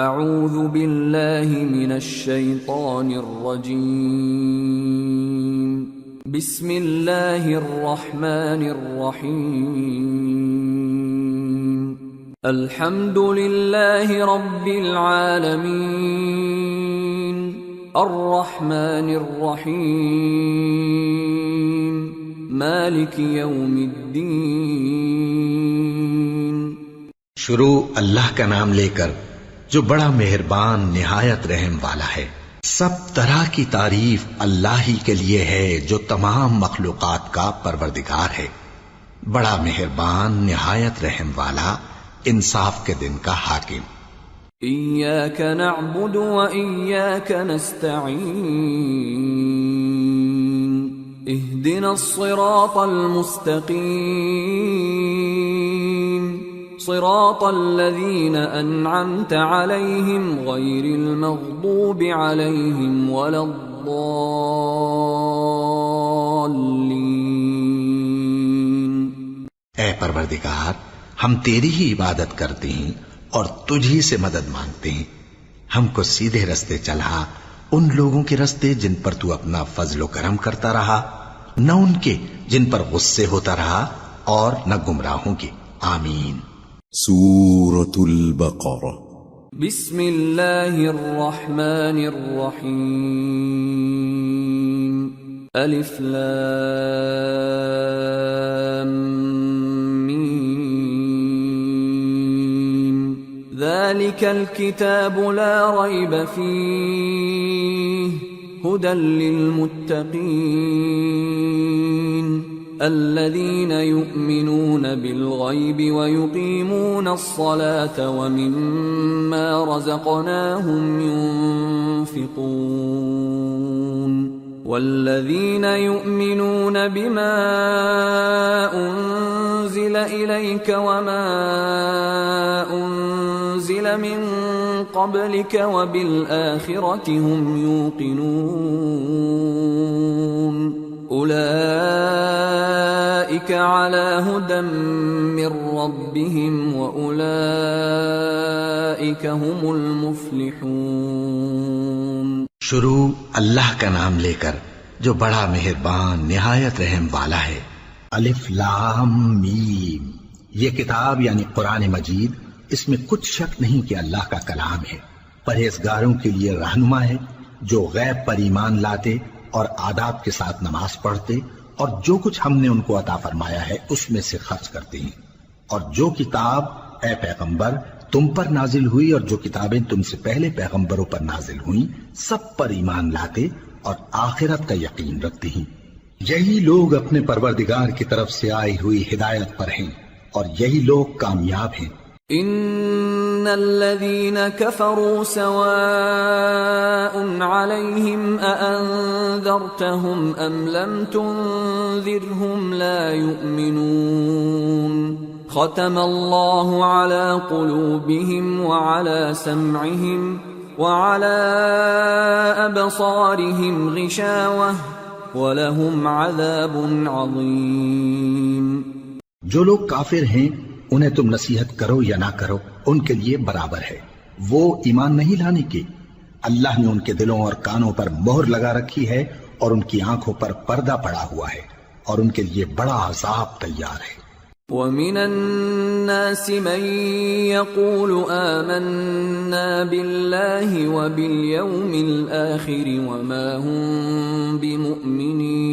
اعوذ باللہ من الشیطان الرجیم بسم اللہ الرحمن الرحیم الحمد للہ رب العالمین الرحمن الرحیم مالک یوم الدین۔ شروع اللہ کا نام لے کر جو بڑا مہربان نہایت رحم والا ہے۔ سب طرح کی تعریف اللہ ہی کے لیے ہے جو تمام مخلوقات کا پروردگار ہے، بڑا مہربان نہایت رحم والا، انصاف کے دن کا حاکم۔ ایاک نعبد و ایاک نستعین اہدنا الصراط المستقیم صراط الذین انعمت علیہم غیر المغضوب علیہم ولا الضالین۔ اے پروردگار، ہم تیری ہی عبادت کرتے ہیں اور تجھ ہی سے مدد مانگتے ہیں، ہم کو سیدھے رستے چلا، ان لوگوں کے رستے جن پر تو اپنا فضل و کرم کرتا رہا، نہ ان کے جن پر غصے ہوتا رہا، اور نہ گمراہوں کے۔ آمین۔ سورة البقرہ۔ بسم اللہ الرحمن الرحیم الف لام میم ذالک الکتاب لا ریب فیہ ہدی للمتقین الذين يؤمنون بالغيب ويقيمون الصلاة ومما رزقناهم ينفقون والذين يؤمنون بما أنزل إليك وما أنزل من قبلك وبالآخرة هم يوقنون اولئک علی ھدی من ربہم واولئک ھم المفلحون۔ شروع اللہ کا نام لے کر جو بڑا مہربان نہایت رحم والا ہے۔ الف لام میم، یہ کتاب یعنی قرآن مجید، اس میں کچھ شک نہیں کہ اللہ کا کلام ہے، پرہیزگاروں کے لیے رہنما ہے جو غیب پر ایمان لاتے اور آداب کے ساتھ نماز پڑھتے اور جو کچھ ہم نے ان کو عطا فرمایا ہے اس میں سے خرچ کرتے ہیں، اور جو کتاب اے پیغمبر تم پر نازل ہوئی اور جو کتابیں تم سے پہلے پیغمبروں پر نازل ہوئیں سب پر ایمان لاتے اور آخرت کا یقین رکھتے ہیں۔ یہی لوگ اپنے پروردگار کی طرف سے آئی ہوئی ہدایت پر ہیں اور یہی لوگ کامیاب ہیں۔ ان الذين كفروا سواء عليهم أأنذرتهم ام لم تنذرهم لا يؤمنون ختم الله على قلوبهم وعلى سمعهم وعلى أبصارهم غشاوة ولهم عذاب عظيم۔ جو لوگ کافر ہیں انہیں تم نصیحت کرو یا نہ کرو ان کے لیے برابر ہے، وہ ایمان نہیں لانے کے، اللہ نے ان کے دلوں اور کانوں پر مہر لگا رکھی ہے اور ان کی آنکھوں پر پردہ پڑا ہوا ہے اور ان کے لیے بڑا عذاب تیار ہے۔ وَمِنَ النَّاسِ مَن يَقُولُ آمَنَّا بِاللَّهِ وَبِالْيَوْمِ الْآخِرِ وَمَا هُم بِمُؤْمِنِينَ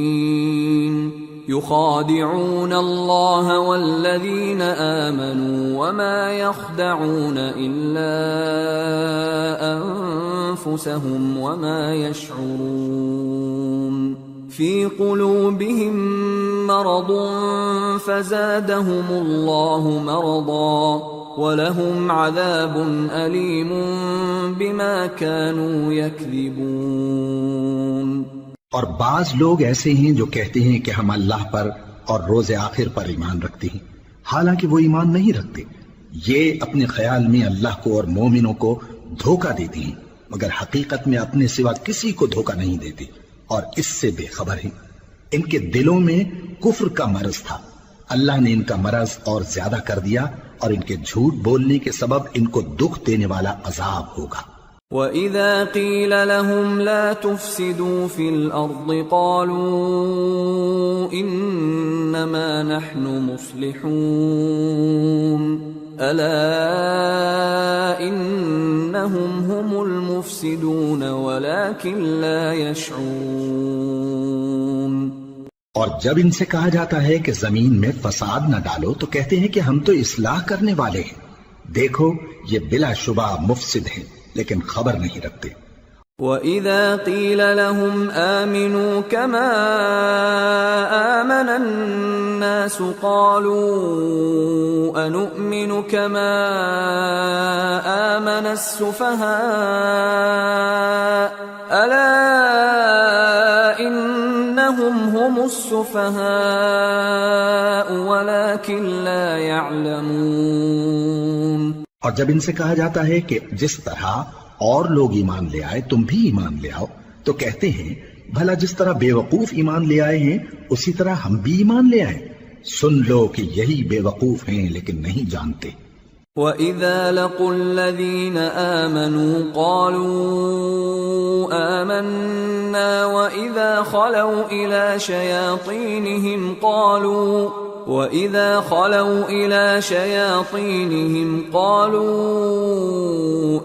يخادعون الله والذين آمنوا وما يخدعون إلا أنفسهم وما يشعرون في قلوبهم مرض فزادهم الله مرضا ولهم عذاب أليم بما كانوا يكذبون۔ اور بعض لوگ ایسے ہیں جو کہتے ہیں کہ ہم اللہ پر اور روز آخر پر ایمان رکھتے ہیں، حالانکہ وہ ایمان نہیں رکھتے۔ یہ اپنے خیال میں اللہ کو اور مومنوں کو دھوکہ دیتے ہیں، مگر حقیقت میں اپنے سوا کسی کو دھوکہ نہیں دیتے اور اس سے بے خبر ہیں۔ ان کے دلوں میں کفر کا مرض تھا، اللہ نے ان کا مرض اور زیادہ کر دیا اور ان کے جھوٹ بولنے کے سبب ان کو دکھ دینے والا عذاب ہوگا۔ وَإِذَا قِيلَ لَهُمْ لَا تُفْسِدُوا فِي الْأَرْضِ قَالُوا إِنَّمَا نَحْنُ مُصْلِحُونَ أَلَا إِنَّهُمْ هُمُ الْمُفْسِدُونَ وَلَكِنْ لَا يَشْعُرُونَ۔ اور جب ان سے کہا جاتا ہے کہ زمین میں فساد نہ ڈالو تو کہتے ہیں کہ ہم تو اصلاح کرنے والے ہیں، دیکھو یہ بلا شبہ مفسد ہیں لیکن خبر نہیں رکھتے۔ وَإِذَا قِيلَ لَهُمْ آمِنُوا كَمَا آمَنَ النَّاسُ قَالُوا أَنُؤْمِنُ كَمَا آمَنَ السُّفَهَاءُ أَلَا إِنَّهُمْ هُمُ السُّفَهَاءُ وَلَكِنْ لَا يَعْلَمُونَ۔ اور جب ان سے کہا جاتا ہے کہ جس طرح اور لوگ ایمان لے آئے تم بھی ایمان لے آؤ تو کہتے ہیں بھلا جس طرح بے وقوف ایمان لے آئے ہیں اسی طرح ہم بھی ایمان لے آئے۔ سن لو کہ یہی بے وقوف ہیں لیکن نہیں جانتے۔ وَإِذَا لَقُوا الَّذِينَ آمَنُوا قَالُوا آمَنَّا وَإِذَا خَلَوْا إِلَى شَيَاطِينِهِمْ قَالُوا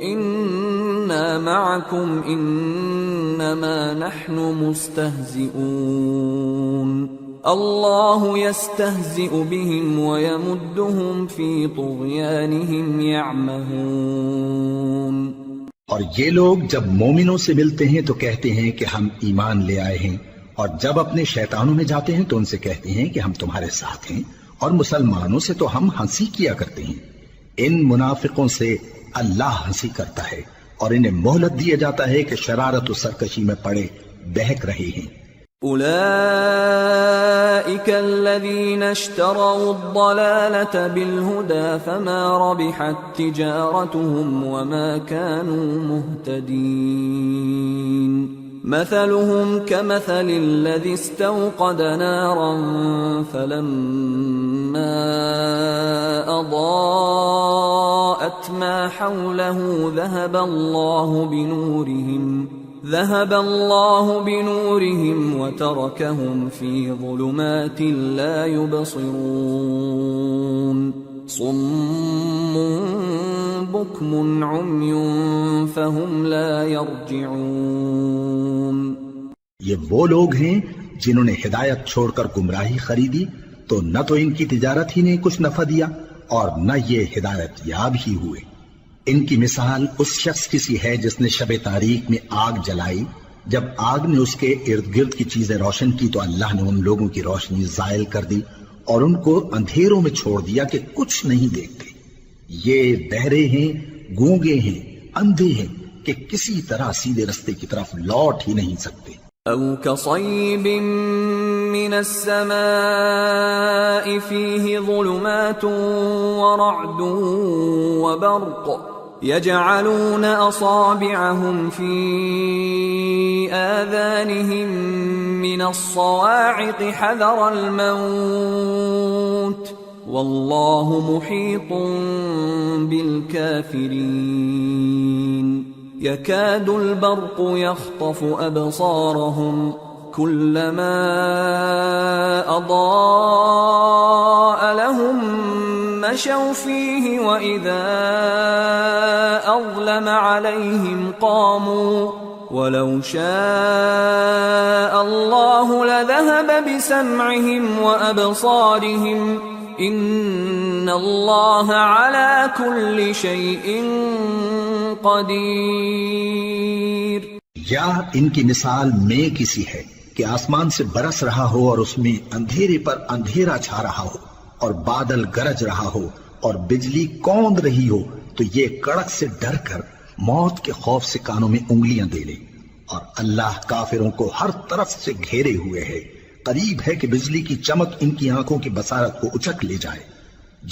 إِنَّا مَعَكُمْ إِنَّمَا نَحْنُ مُسْتَهْزِئُونَ اللَّهُ يَسْتَهْزِئُ بِهِمْ وَيَمُدُّهُمْ فِي طُغْيَانِهِمْ يَعْمَهُونَ۔ اور یہ لوگ جب مومنوں سے ملتے ہیں تو کہتے ہیں کہ ہم ایمان لے آئے ہیں، اور جب اپنے شیطانوں میں جاتے ہیں تو ان سے کہتے ہیں کہ ہم تمہارے ساتھ ہیں، اور مسلمانوں سے تو ہم ہنسی کیا کرتے ہیں۔ ان منافقوں سے اللہ ہنسی کرتا ہے اور انہیں مہلت دیا جاتا ہے کہ شرارت و سرکشی میں پڑے بہک رہے ہیں۔ أولئك الذين اشتروا الضلالة بالهدى فما ربحت تجارتهم وما كانوا مهتدين مثلهم كمثل الذي استوقد نارا فلما أضاءت ما حوله ذهب الله بنورهم وتركهم في ظلمات لا يبصرون صم بكم عمي فهم لا يرجعون۔ یہ وہ لوگ ہیں جنہوں نے ہدایت چھوڑ کر گمراہی خریدی تو نہ تو ان کی تجارت ہی نے کچھ نفع دیا اور نہ یہ ہدایت یاب ہی ہوئے۔ ان کی مثال اس شخص کی سی ہے جس نے شب تاریک میں آگ جلائی، جب آگ نے اس کے ارد گرد کی چیزیں روشن کی تو اللہ نے ان لوگوں کی روشنی زائل کر دی اور ان کو اندھیروں میں چھوڑ دیا کہ کچھ نہیں دیکھتے۔ یہ بہرے ہیں، گونگے ہیں، اندھے ہیں کہ کسی طرح سیدھے رستے کی طرف لوٹ ہی نہیں سکتے۔ أو كصيب من السماء فيه ظلمات ورعد وبرق يجعلون أصابعهم في آذانهم من الصواعق حذر الموت والله محيط بالكافرين يكاد البرق يخطف أبصارهم كلما أضاء لهم مشوا فيه وإذا أظلم عليهم قاموا ولو شاء الله لذهب بسمعهم وأبصارهم إن الله على كل شيء قدیر۔ یا ان کی مثال میں کسی ہے کہ آسمان سے برس رہا ہو اور اس میں اندھیرے پر اندھیرا چھا رہا ہو اور بادل گرج رہا ہو اور بجلی کوند رہی ہو تو یہ کڑک سے ڈر کر موت کے خوف سے کانوں میں انگلیاں دے لے، اور اللہ کافروں کو ہر طرف سے گھیرے ہوئے ہے، قریب ہے کہ بجلی کی چمک ان کی آنکھوں کی بصارت کو اچک لے جائے۔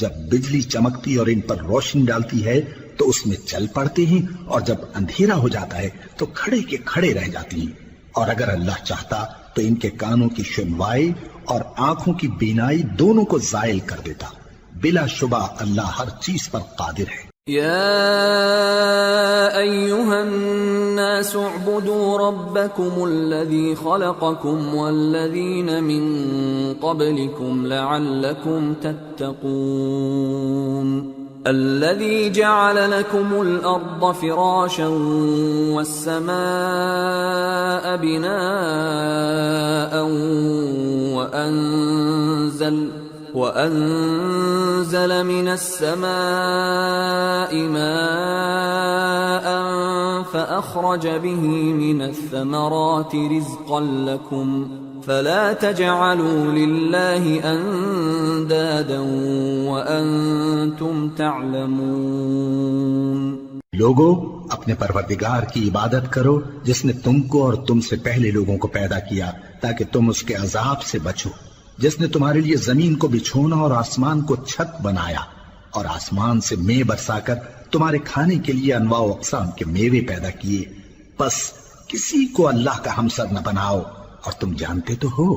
جب بجلی چمکتی اور ان پر روشنی ڈالتی ہے تو اس میں چل پڑتے ہیں، اور جب اندھیرا ہو جاتا ہے تو کھڑے کے کھڑے رہ جاتی ہیں، اور اگر اللہ چاہتا تو ان کے کانوں کی سنوائی اور آنکھوں کی بینائی دونوں کو زائل کر دیتا، بلا شبہ اللہ ہر چیز پر قادر ہے۔ يا أيها الناس اعبدوا ربكم الذي خلقكم والذين من قبلكم لعلكم تتقون الذي جعل لكم الأرض فراشا والسماء بناء وأنزل من السماء ماء فأخرج به من الثمرات رزقا لكم فلا تجعلوا لله أندادا وأنتم تعلمون۔ لوگو اپنے پروردگار کی عبادت کرو جس نے تم کو اور تم سے پہلے لوگوں کو پیدا کیا تاکہ تم اس کے عذاب سے بچو، جس نے تمہارے لیے زمین کو بچھونا اور آسمان کو چھت بنایا اور آسمان سے مے برسا کر تمہارے کھانے کے لیے انواع و اقسام کے میوے پیدا کیے، پس کسی کو اللہ کا ہمسر نہ بناؤ اور تم جانتے تو ہو۔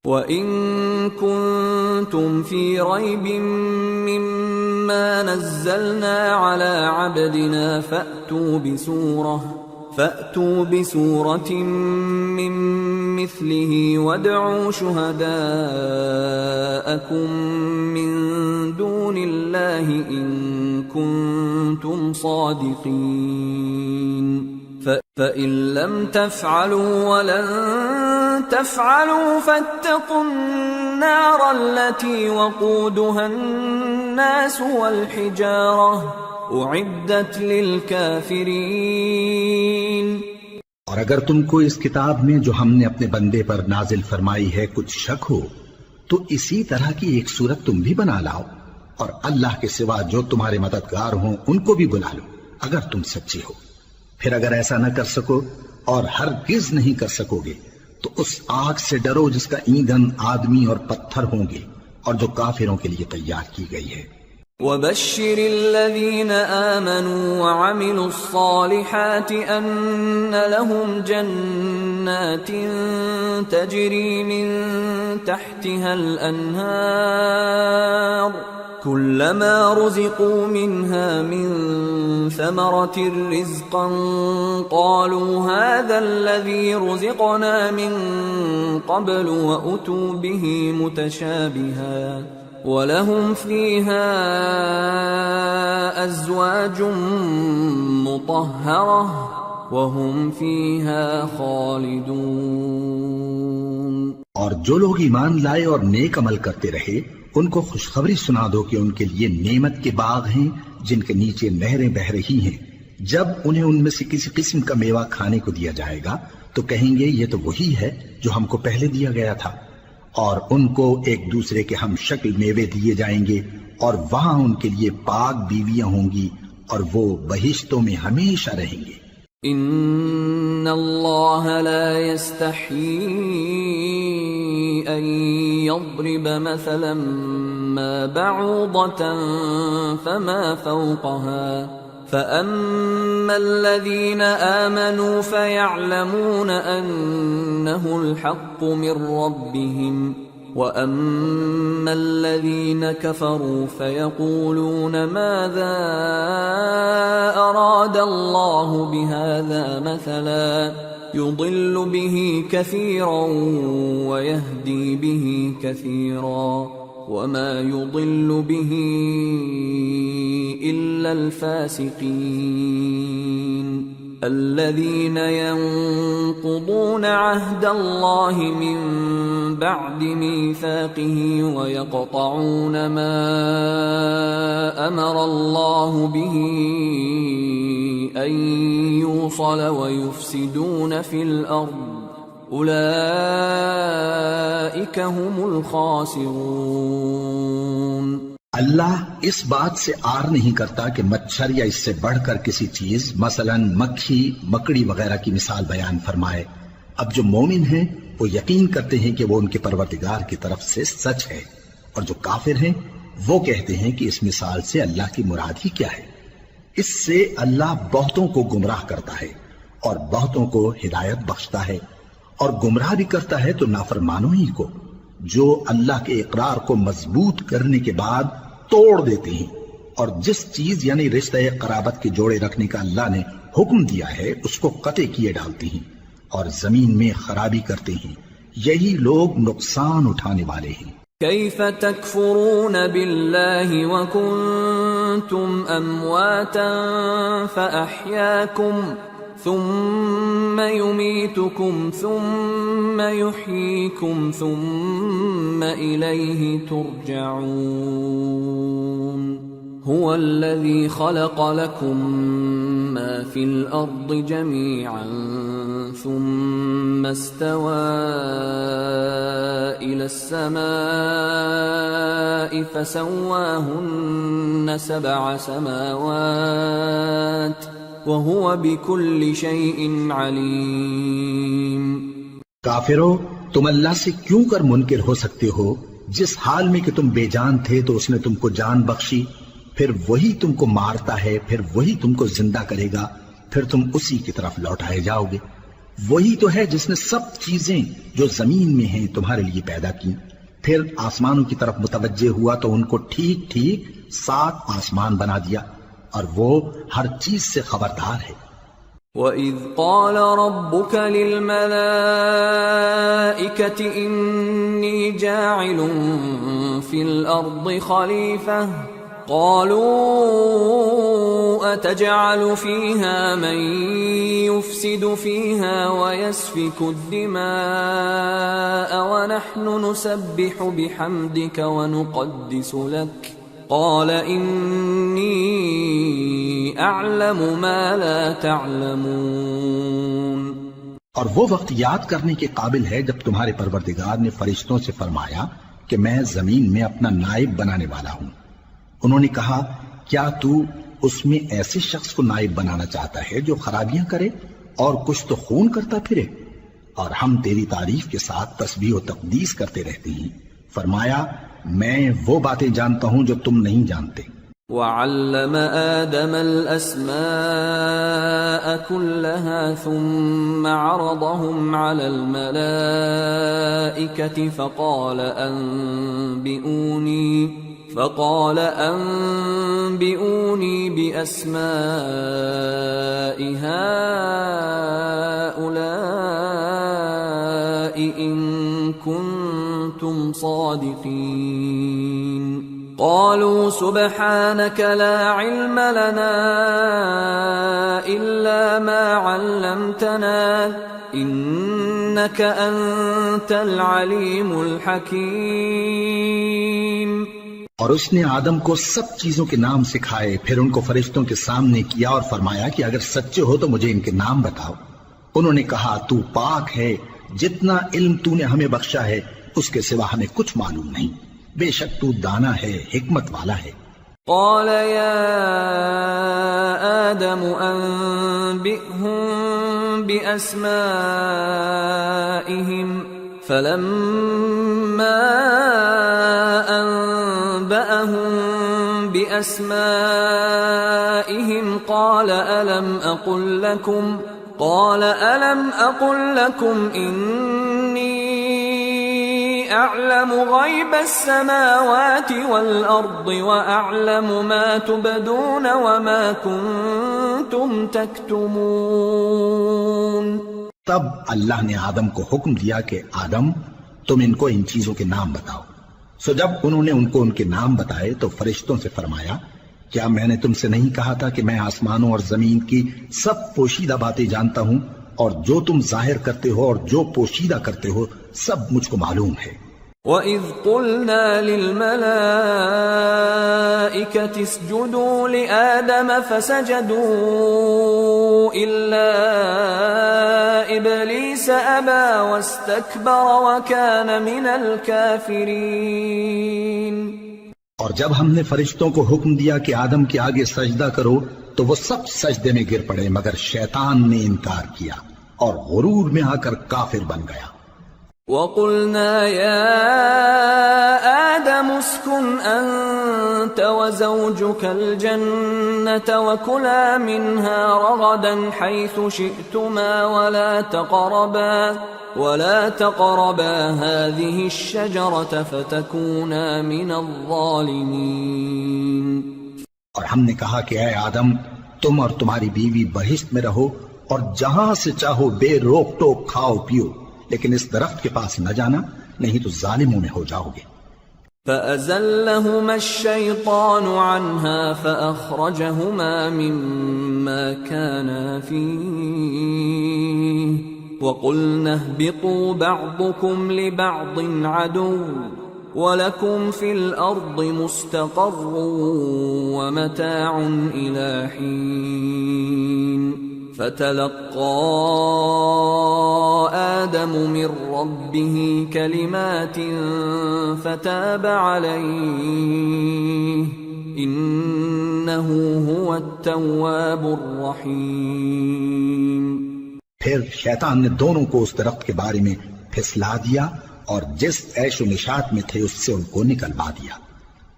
وَإِن كُنتُمْ فِي رَيْبٍ مِّمَّا نَزَّلْنَا عَلَى عَبْدِنَا فَأْتُوا بِسُورَةٍ مِّن مِّثْلِهِ وَادْعُوا شُهَدَاءَكُم مِّن دُونِ اللَّهِ إِن كُنتُمْ صَادِقِينَ فَإِن لَّمْ تَفْعَلُوا وَلَن تَفْعَلُوا فَاتَّقُوا النَّارَ الَّتِي وَقُودُهَا النَّاسُ وَالْحِجَارَةُ اعدت للکافرین۔ اور اگر تم کو اس کتاب میں جو ہم نے اپنے بندے پر نازل فرمائی ہے کچھ شک ہو تو اسی طرح کی ایک صورت تم بھی بنا لاؤ اور اللہ کے سوا جو تمہارے مددگار ہوں ان کو بھی بلا لو اگر تم سچے ہو۔ پھر اگر ایسا نہ کر سکو اور ہرگز نہیں کر سکو گے تو اس آگ سے ڈرو جس کا ایندھن آدمی اور پتھر ہوں گے اور جو کافروں کے لیے تیار کی گئی ہے۔ وَبَشِّرِ الَّذِينَ آمَنُوا وَعَمِلُوا الصَّالِحَاتِ أَنَّ لَهُمْ جَنَّاتٍ تَجْرِي مِن تَحْتِهَا الْأَنْهَارُ كُلَّمَا رُزِقُوا مِنْهَا مِن ثَمَرَةٍ رِزْقًا قَالُوا هَذَا الَّذِي رُزِقْنَا مِن قَبْلُ وَأُتُوا بِهِ مُتَشَابِهًا وَلَهُمْ فِيهَا أَزْوَاجٌ مُطَهَّرَةٌ وَهُمْ فِيهَا خَالِدُونَ۔ اور جو لوگ ایمان لائے اور نیک عمل کرتے رہے ان کو خوشخبری سنا دو کہ ان کے لیے نعمت کے باغ ہیں جن کے نیچے نہریں بہہ رہی ہیں، جب انہیں ان میں سے کسی قسم کا میوہ کھانے کو دیا جائے گا تو کہیں گے یہ تو وہی ہے جو ہم کو پہلے دیا گیا تھا، اور ان کو ایک دوسرے کے ہم شکل میوے دیے جائیں گے اور وہاں ان کے لیے پاک بیویاں ہوں گی اور وہ بہشتوں میں ہمیشہ رہیں گے۔ ان اللہ لا يستحيي ان يضرب مثلا ما بعوضة فما فوقها فأما الذين آمنوا فيعلمون أنه الحق من ربهم وأما الذين كفروا فيقولون ماذا أراد الله بهذا مثلا يضل به كثيرا ويهدي به كثيرا وما يضل به إلا الفاسقين الذين ينقضون عهد الله من بعد ميثاقه ويقطعون ما أمر الله به أن يوصل ويفسدون في الأرض اولئک هم الخاسرون۔ اللہ اس بات سے آر نہیں کرتا کہ مچھر یا اس سے بڑھ کر کسی چیز مثلا مکھی مکڑی وغیرہ کی مثال بیان فرمائے۔ اب جو مومن ہیں وہ یقین کرتے ہیں کہ وہ ان کے پروردگار کی طرف سے سچ ہے، اور جو کافر ہیں وہ کہتے ہیں کہ اس مثال سے اللہ کی مراد ہی کیا ہے۔ اس سے اللہ بہتوں کو گمراہ کرتا ہے اور بہتوں کو ہدایت بخشتا ہے، اور گمراہ بھی کرتا ہے تو نافرمانوں ہی کو، جو اللہ کے اقرار کو مضبوط کرنے کے بعد توڑ دیتے ہیں، اور جس چیز یعنی رشتہ قرابت کے جوڑے رکھنے کا اللہ نے حکم دیا ہے اس کو قطع کیے ڈالتے ہیں اور زمین میں خرابی کرتے ہیں، یہی لوگ نقصان اٹھانے والے ہیں۔ كيف تكفرون بالله وكنتم أمواتا فأحياكم ثم يميتكم ثم يحييكم ثم إليه ترجعون هو الذي خلق لكم ما في الأرض جميعا ثم استوى إلى السماء فسواهن 7 سماوات وهو بكل شيء عليم۔ کافرو، تم اللہ سے کیوں کر منکر ہو سکتے ہو جس حال میں کہ تم بے جان تھے تو اس نے تم کو جان بخشی، پھر وہی تم کو مارتا ہے، پھر وہی تم کو زندہ کرے گا، پھر تم اسی کی طرف لوٹائے جاؤ گے۔ وہی تو ہے جس نے سب چیزیں جو زمین میں ہیں تمہارے لیے پیدا کی، پھر آسمانوں کی طرف متوجہ ہوا تو ان کو ٹھیک ٹھیک 7 آسمان بنا دیا، اور وہ ہر چیز سے خبردار ہے۔ وَإِذْ قَالَ رَبُّكَ لِلْمَلَائِكَةِ إِنِّي جَاعِلٌ فِي الْأَرْضِ خَلِيفَةً قَالُوا أَتَجْعَلُ فِيهَا مَن يُفْسِدُ فِيهَا وَيَسْفِكُ الدِّمَاءَ وَنَحْنُ نُسَبِّحُ بِحَمْدِكَ وَنُقَدِّسُ لَكَ قال انی اعلم ما لا تعلمون۔ اور وہ وقت یاد کرنے کے قابل ہے جب تمہارے پروردگار نے فرشتوں سے فرمایا کہ میں زمین میں اپنا نائب بنانے والا ہوں۔ انہوں نے کہا کیا تو اس میں ایسے شخص کو نائب بنانا چاہتا ہے جو خرابیاں کرے اور کچھ تو خون کرتا پھرے؟ اور ہم تیری تعریف کے ساتھ تسبیح و تقدیس کرتے رہتے ہیں۔ فرمایا میں وہ باتیں جانتا ہوں جو تم نہیں جانتے۔ وَعَلَّمَ آدَمَ الْأَسْمَاءَ كُلَّهَا ثُمَّ عَرَضَهُمْ عَلَى الْمَلَائِكَةِ فقال أنبئوني بأسماء هؤلاء إن كنتم صادقين قالوا سبحانك لا علم لنا إلا ما علمتنا إنك أنت العليم الحكيم۔ اور اس نے آدم کو سب چیزوں کے نام سکھائے، پھر ان کو فرشتوں کے سامنے کیا اور فرمایا کہ اگر سچے ہو تو مجھے ان کے نام بتاؤ۔ انہوں نے کہا تو پاک ہے، جتنا علم تو نے ہمیں بخشا ہے اس کے سوا ہمیں کچھ معلوم نہیں، بے شک تو دانا ہے، حکمت والا ہے۔ قال يا آدم أنبئهم بأسمائهم فلما أنبأهم بأسمائهم قال ألم أقل لكم إني أعلم غيب السماوات والأرض وأعلم ما تبدون وما كنتم تكتمون۔ تب اللہ نے آدم کو حکم دیا کہ آدم تم ان کو ان چیزوں کے نام بتاؤ۔ سو جب انہوں نے ان کو ان کے نام بتائے تو فرشتوں سے فرمایا کیا میں نے تم سے نہیں کہا تھا کہ میں آسمانوں اور زمین کی سب پوشیدہ باتیں جانتا ہوں، اور جو تم ظاہر کرتے ہو اور جو پوشیدہ کرتے ہو سب مجھ کو معلوم ہے۔ وَإِذْ قُلْنَا لِلْمَلَائِكَةِ اسْجُدُوا لِآدَمَ فَسَجَدُوا إِلَّا إِبْلِيسَ أَبَى وَاسْتَكْبَرَ وَكَانَ مِنَ الْكَافِرِينَ۔ اور جب ہم نے فرشتوں کو حکم دیا کہ آدم کے آگے سجدہ کرو تو وہ سب سجدے میں گر پڑے، مگر شیطان نے انکار کیا اور غرور میں آ کر کافر بن گیا۔ وَقُلْنَا يَا آدَمُ اسْكُنْ أَنْتَ وَزَوْجُكَ الْجَنَّةَ وَكُلَا مِنْهَا رَغَدًا حَيْثُ شِئْتُمَا وَلَا تَقْرَبَا هَذِهِ الشَّجَرَةَ فَتَكُونَا مِنَ الظَّالِمِينَ۔ اور ہم نے کہا کہ اے آدم، تم اور تمہاری بیوی بہشت میں رہو اور جہاں سے چاہو بے روک ٹوک کھاؤ پیو، لیکن اس درخت کے پاس نہ جانا، نہیں تو ظالموں میں ہو جاؤ گے۔ فَأَزَلَّهُمَا الشَّيْطَانُ عَنْهَا فَأَخْرَجَهُمَا مِمَّا كَانَا فِيهِ وَقُلْنَا اهْبِطُوا بَعْضُكُمْ لِبَعْضٍ عَدُوٌّ وَلَكُمْ فِي الْأَرْضِ مُسْتَقَرٌّ وَمَتَاعٌ إِلَى حِينٍ۔ فَتَلَقَّى آدَمُ مِنْ رَبِّهِ كَلِمَاتٍ فَتَابَ عَلَيْهِ إِنَّهُ هُوَ التَّوَّابُ الرَّحِيمُ۔ پھر شیطان نے دونوں کو اس درخت کے بارے میں پھسلا دیا اور جس عیش و نشاط میں تھے اس سے ان کو نکلوا دیا۔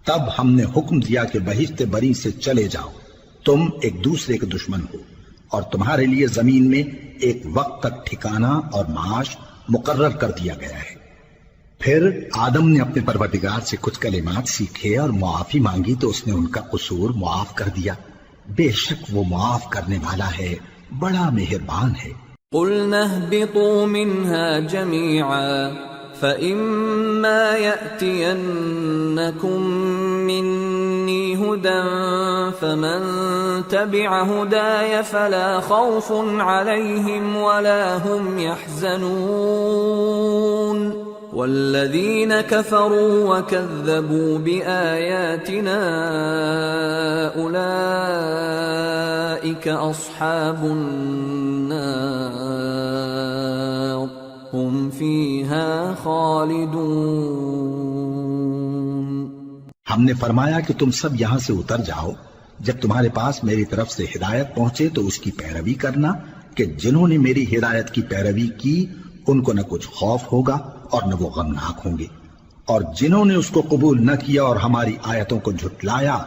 تب ہم نے حکم دیا کہ بہشت بری سے چلے جاؤ، تم ایک دوسرے کے دشمن ہو، اور تمہارے لیے زمین میں ایک وقت تک ٹھکانہ اور معاش مقرر کر دیا گیا ہے۔ پھر آدم نے اپنے پروردگار سے کچھ کلمات سیکھے اور معافی مانگی تو اس نے ان کا قصور معاف کر دیا۔ بے شک وہ معاف کرنے والا ہے، بڑا مہربان ہے۔ قُلْنَا اهْبِطُوا مِنْهَا جَمِيعًا فَإِمَّا يَأْتِيَنَّكُمْ مِنِّي هُدًى فَمَنْ تَبِعَ هُدَايَ فَلَا خَوْفٌ عَلَيْهِمْ وَلَا هُمْ يَحْزَنُونَ وَالَّذِينَ كَفَرُوا وَكَذَّبُوا بِآيَاتِنَا أُولَئِكَ أَصْحَابُ النَّارِ هُمْ فِيهَا خَالِدُونَ۔ ہم نے فرمایا کہ تم سب یہاں سے اتر جاؤ، جب تمہارے پاس میری طرف سے ہدایت پہنچے تو اس کی پیروی کرنا کہ جنہوں نے میری ہدایت کی پیروی کی ان کو نہ کچھ خوف ہوگا اور نہ وہ غمناک ہوں گے، اور جنہوں نے اس کو قبول نہ کیا اور ہماری آیتوں کو جھٹلایا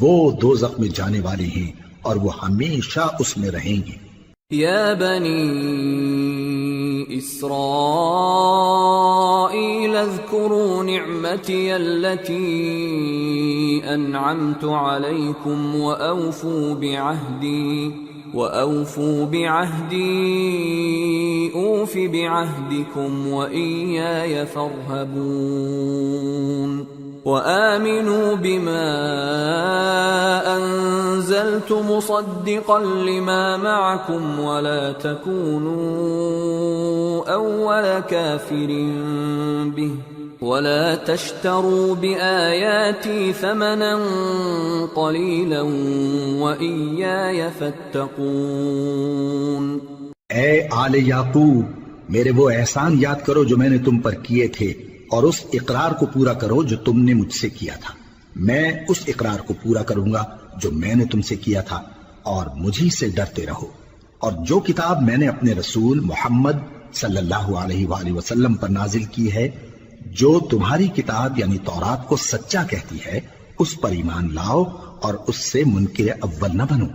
وہ دوزخ میں جانے والے ہیں اور وہ ہمیشہ اس میں رہیں گے۔ یا بنی اسرائیل اذکروا نعمتی التي انعمت علیکم وأوفوا بعهدي أوف بعهدكم وإياي فارهبون وآمنوا بما أنزلت مصدقا لما معكم ولا تكونوا أول كافر به ولا تشتروا بآياتي ثمنا قليلا وإياي فاتقون۔ اے آل یعقوب، میرے وہ احسان یاد کرو جو میں نے تم پر کیے تھے، اور اس اقرار کو پورا کرو جو تم نے مجھ سے کیا تھا۔ میں اس اقرار کو پورا کروں گا جو میں نے تم سے کیا تھا، اور مجھی سے ڈرتے رہو۔ اور جو کتاب میں نے اپنے رسول محمد صلی اللہ علیہ وآلہ وسلم پر نازل کی ہے، جو تمہاری کتاب یعنی تورات کو سچا کہتی ہے، اس پر ایمان لاؤ اور اس سے منکر اول نہ بنو،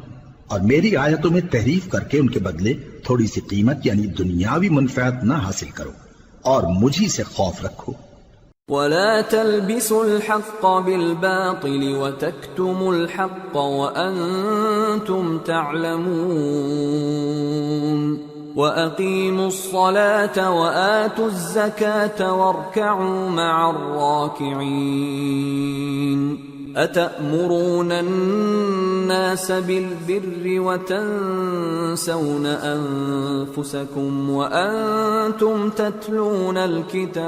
اور میری آیتوں میں تحریف کر کے ان کے بدلے تھوڑی سی قیمت یعنی دنیاوی منفعت نہ حاصل کرو، اور مجھی سے خوف رکھو۔ وَلَا تَلْبِسُوا الْحَقَّ بِالْبَاطِلِ وَتَكْتُمُوا الْحَقَّ وَأَنْتُمْ تَعْلَمُونَ وَأَقِيمُوا الصَّلَاةَ وَآتُوا الزَّكَاةَ وَارْكَعُوا مَعَ الرَّاكِعِينَ۔ أَتَأْمُرُونَ النَّاسَ بِالْبِرِّ وَتَنْسَوْنَ أَنفُسَكُمْ وَأَنْتُمْ تَتْلُونَ الْكِتَابَ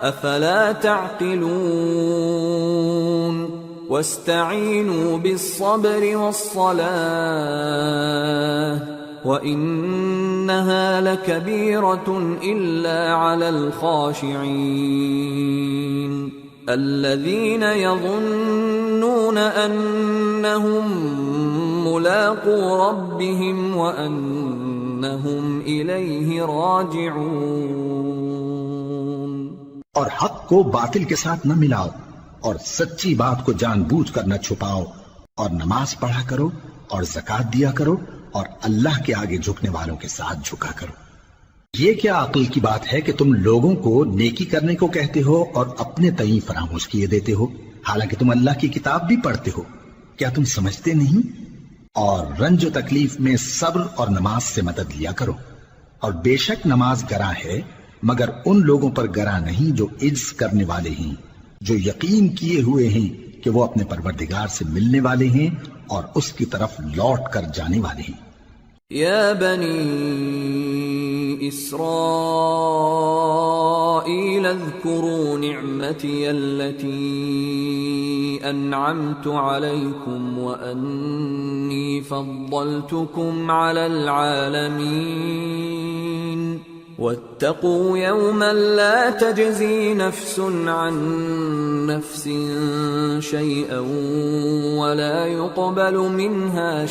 أَفَلَا تَعْقِلُونَ وَاسْتَعِينُوا بِالصَّبْرِ وَالصَّلَاةِ وَإِنَّهَا لَكَبِيرَةٌ إِلَّا عَلَى الْخَاشِعِينَ الَّذِينَ يَظُنُّونَ أَنَّهُمْ مُلَاقُو رَبِّهِمْ وَأَنَّهُمْ إنهم إليه راجعون۔ اور حق کو باطل کے ساتھ نہ ملاؤ، اور سچی بات کو جان بوجھ کر نہ چھپاؤ، اور نماز پڑھا کرو اور زکوٰۃ دیا کرو، اور اللہ کے آگے جھکنے والوں کے ساتھ جھکا کرو۔ یہ کیا عقل کی بات ہے کہ تم لوگوں کو نیکی کرنے کو کہتے ہو اور اپنے تئیں فراموش کیے دیتے ہو، حالانکہ تم اللہ کی کتاب بھی پڑھتے ہو؟ کیا تم سمجھتے نہیں؟ اور رنج و تکلیف میں صبر اور نماز سے مدد لیا کرو، اور بے شک نماز گراں ہے، مگر ان لوگوں پر گراں نہیں جو عجز کرنے والے ہیں، جو یقین کیے ہوئے ہیں کہ وہ اپنے پروردگار سے ملنے والے ہیں اور اس کی طرف لوٹ کر جانے والے ہیں۔ یا بنی اسرائیل اذکروا نعمتی التي انعمت علیکم وانی فضلتکم علی العالمین واتقوا يوما لا تجزي نفس عن نفس شيئا ولا يقبل منها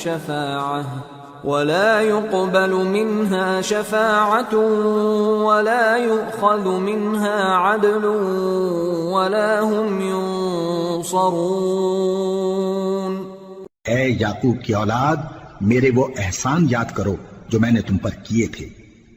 شفاعة ولا يؤخذ منها عدل ولا هم ينصرون۔ اے یعقوب کی اولاد، میرے وہ احسان یاد کرو جو میں نے تم پر کیے تھے،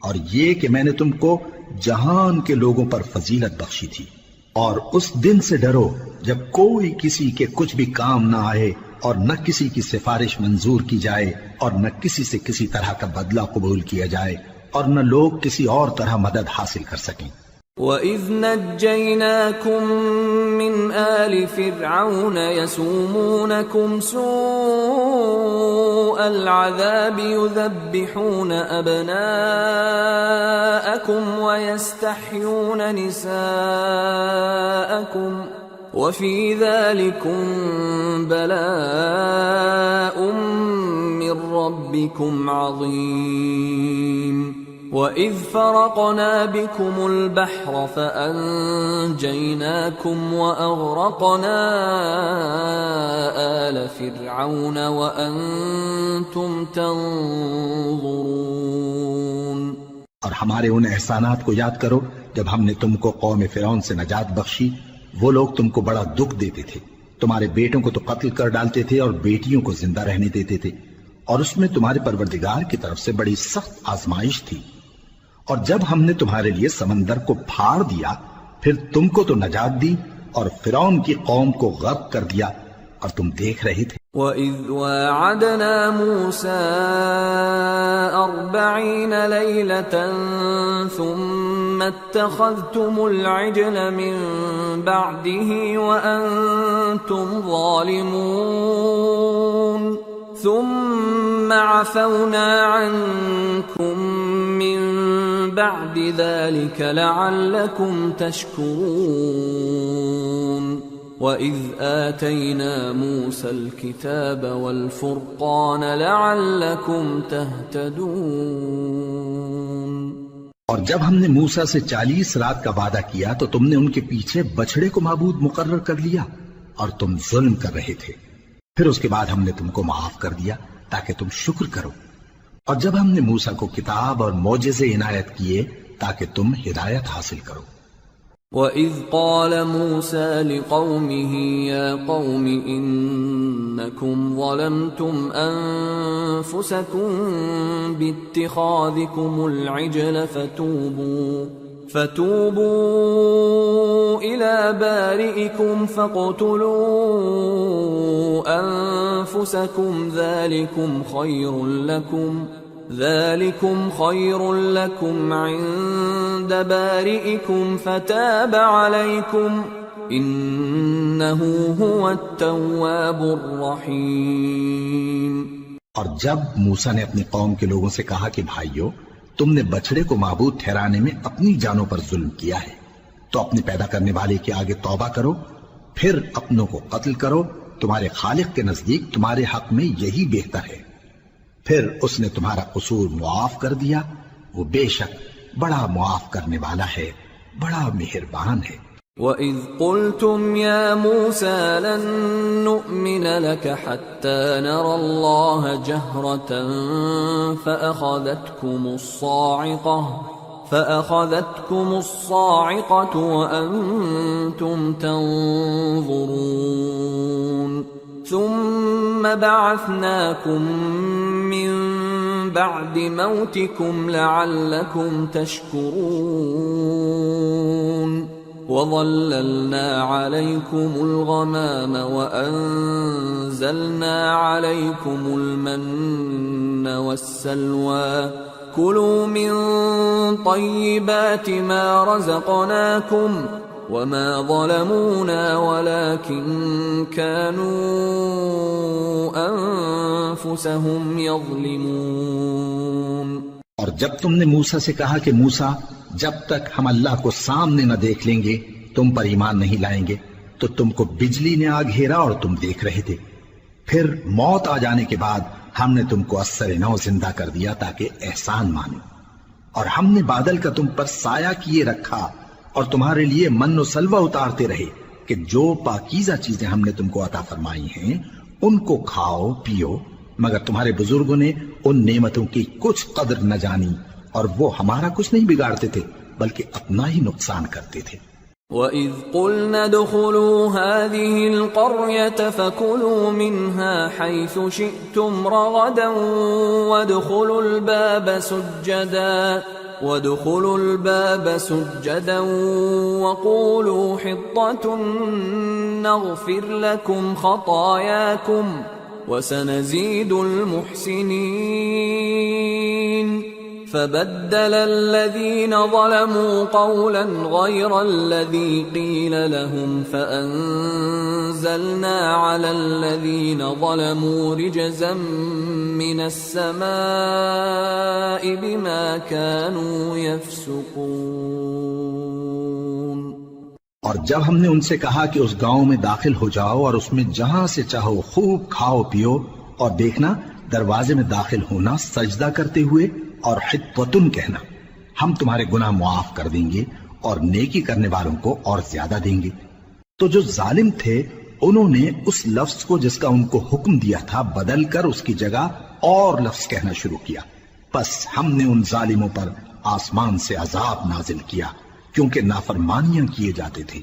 اور یہ کہ میں نے تم کو جہان کے لوگوں پر فضیلت بخشی تھی۔ اور اس دن سے ڈرو جب کوئی کسی کے کچھ بھی کام نہ آئے، اور نہ کسی کی سفارش منظور کی جائے، اور نہ کسی سے کسی طرح کا بدلہ قبول کیا جائے، اور نہ لوگ کسی اور طرح مدد حاصل کر سکیں۔ وَإِذْ نَجَّيْنَاكُمْ مِنْ آلِ فِرْعَوْنَ يَسُومُونَكُمْ سُوءَ الْعَذَابِ يُذَبِّحُونَ أَبْنَاءَكُمْ وَيَسْتَحْيُونَ نِسَاءَكُمْ وَفِي ذَلِكُمْ بَلَاءٌ مِّن رَّبِّكُمْ عَظِيمٌ۔ وَإِذْ فَرَقْنَا بِكُمُ الْبَحْرَ فَأَنجَيْنَاكُمْ وَأَغْرَقْنَا آلَ فِرْعَوْنَ وَأَنْتُمْ تَنظُرُونَ۔ اور ہمارے ان احسانات کو یاد کرو جب ہم نے تم کو قوم فرعون سے نجات بخشی۔ وہ لوگ تم کو بڑا دکھ دیتے تھے، تمہارے بیٹوں کو تو قتل کر ڈالتے تھے اور بیٹیوں کو زندہ رہنے دیتے تھے، اور اس میں تمہارے پروردگار کی طرف سے بڑی سخت آزمائش تھی۔ اور جب ہم نے تمہارے لیے سمندر کو پھاڑ دیا، پھر تم کو تو نجات دی اور فرعون کی قوم کو غرق کر دیا، اور تم دیکھ رہے تھے۔ وَإِذْ وَاعَدْنَا مُوسَىٰ 40 لَيْلَةً ثُمَّ اتَّخَذْتُمُ الْعِجْلَ مِن بَعْدِهِ وَأَنْتُمْ ظَالِمُونَ ثُمَّ عَفَوْنَا عَنْكُمْ مِن بَعْدِ ذَلِكَ لَعَلَّكُمْ تَشْكُرُونَ۔ وَإِذْ آتَيْنَا مُوسَى الْكِتَابَ وَالْفُرْقَانَ لَعَلَّكُمْ تَهْتَدُونَ۔ اور جب ہم نے موسیٰ سے 40 رات کا وعدہ کیا تو تم نے ان کے پیچھے بچھڑے کو معبود مقرر کر لیا، اور تم ظلم کر رہے تھے۔ پھر اس کے بعد ہم نے تم کو معاف کر دیا تاکہ تم شکر کرو۔ اور جب ہم نے موسیٰ کو کتاب اور معجزے عنایت کیے تاکہ تم ہدایت حاصل کرو۔ وَإِذْ قَالَ مُوسَىٰ لِقَوْمِهِ يَا قَوْمِ إِنَّكُمْ ظَلَمْتُمْ أَنفُسَكُمْ بِاتِّخَاذِكُمُ الْعِجْلَ فَتُوبُوا إِلَىٰ بَارِئِكُمْ فَاقْتُلُوا أَنفُسَكُمْ ذَلِكُمْ خَيْرٌ لَكُمْ عِندَ بَارِئِكُمْ فَتَابَ عَلَيْكُمْ إِنَّهُ هُوَ التَّوَّابُ الرَّحِيمُ۔ اور جب موسیٰ نے اپنی قوم کے لوگوں سے کہا کہ بھائیو، تم نے بچڑے کو معبود ٹھہرانے میں اپنی جانوں پر ظلم کیا ہے، تو اپنے پیدا کرنے والے کے آگے توبہ کرو، پھر اپنوں کو قتل کرو، تمہارے خالق کے نزدیک تمہارے حق میں یہی بہتر ہے۔ پھر اس نے تمہارا قصور معاف کر دیا، وہ بے شک بڑا معاف کرنے والا ہے، بڑا مہربان ہے۔ وَإِذْ قُلْتُمْ يَا مُوسَى لَن نُّؤْمِنَ لَكَ حَتَّى نَرَى اللَّهَ جَهْرَةً فَأَخَذَتْكُمُ الصَّاعِقَةُ وَأَنْتُمْ تَنظُرُونَ ثُمَّ بَعَثْنَاكُمْ مِنْ بَعْدِ مَوْتِكُمْ لَعَلَّكُمْ تَشْكُرُونَ وَظَلَّلْنَا عَلَيْكُمُ الْغَمَامَ وَأَنزَلْنَا عَلَيْكُمُ الْمَنَّ وَالسَّلْوَىٰ كُلُوا مِن طَيِّبَاتِ مَا رَزَقْنَاكُمْ وَمَا ظَلَمُونَا وَلَٰكِن كَانُوا أَنفُسَهُمْ يَظْلِمُونَ۔ اور جب تم نے موسیٰ سے کہا کہ موسیٰ جب تک ہم اللہ کو سامنے نہ دیکھ لیں گے تم پر ایمان نہیں لائیں گے، تو تم کو بجلی نے آ گھیرا اور تم دیکھ رہے تھے، پھر موت آ جانے کے بعد ہم نے تم کو اثر نو زندہ کر دیا تاکہ احسان مانو، اور ہم نے بادل کا تم پر سایہ کیے رکھا اور تمہارے لیے من و سلوہ اتارتے رہے کہ جو پاکیزہ چیزیں ہم نے تم کو عطا فرمائی ہیں ان کو کھاؤ پیو، مگر تمہارے بزرگوں نے ان نعمتوں کی کچھ قدر نہ جانی اور وہ ہمارا کچھ نہیں بگاڑتے تھے بلکہ اپنا ہی نقصان کرتے تھے۔ وَإِذْ قُلْنَا ادْخُلُوا هَٰذِهِ الْقَرْيَةَ فَكُلُوا مِنْهَا حَيْثُ شِئْتُمْ رَغَدًا وَادْخُلُوا الْبَابَ سُجَّدًا وَقُولُوا حِطَّةٌ نَّغْفِرْ لَكُمْ خَطَايَاكُمْ وَسَنَزِيدُ الْمُحْسِنِينَ فَبَدَّلَ الَّذِينَ ظَلَمُوا قَوْلًا غَيْرَ الَّذِي قِيلَ لَهُمْ فَأَنزَلْنَا عَلَى الَّذِينَ ظَلَمُوا رِجْزًا مِّنَ السَّمَاءِ بِمَا كَانُوا يَفْسُقُونَ۔ اور جب ہم نے ان سے کہا کہ اس گاؤں میں داخل ہو جاؤ اور اس میں جہاں سے چاہو خوب کھاؤ پیو، اور دیکھنا دروازے میں داخل ہونا سجدہ کرتے ہوئے اور حطوتن کہنا، ہم تمہارے گناہ معاف کر دیں گے اور نیکی کرنے والوں کو اور زیادہ دیں گے۔ تو جو ظالم تھے انہوں نے اس لفظ کو جس کا ان کو حکم دیا تھا بدل کر اس کی جگہ اور لفظ کہنا شروع کیا، پس ہم نے ان ظالموں پر آسمان سے عذاب نازل کیا کیونکہ نافرمانیاں کیے جاتے تھے۔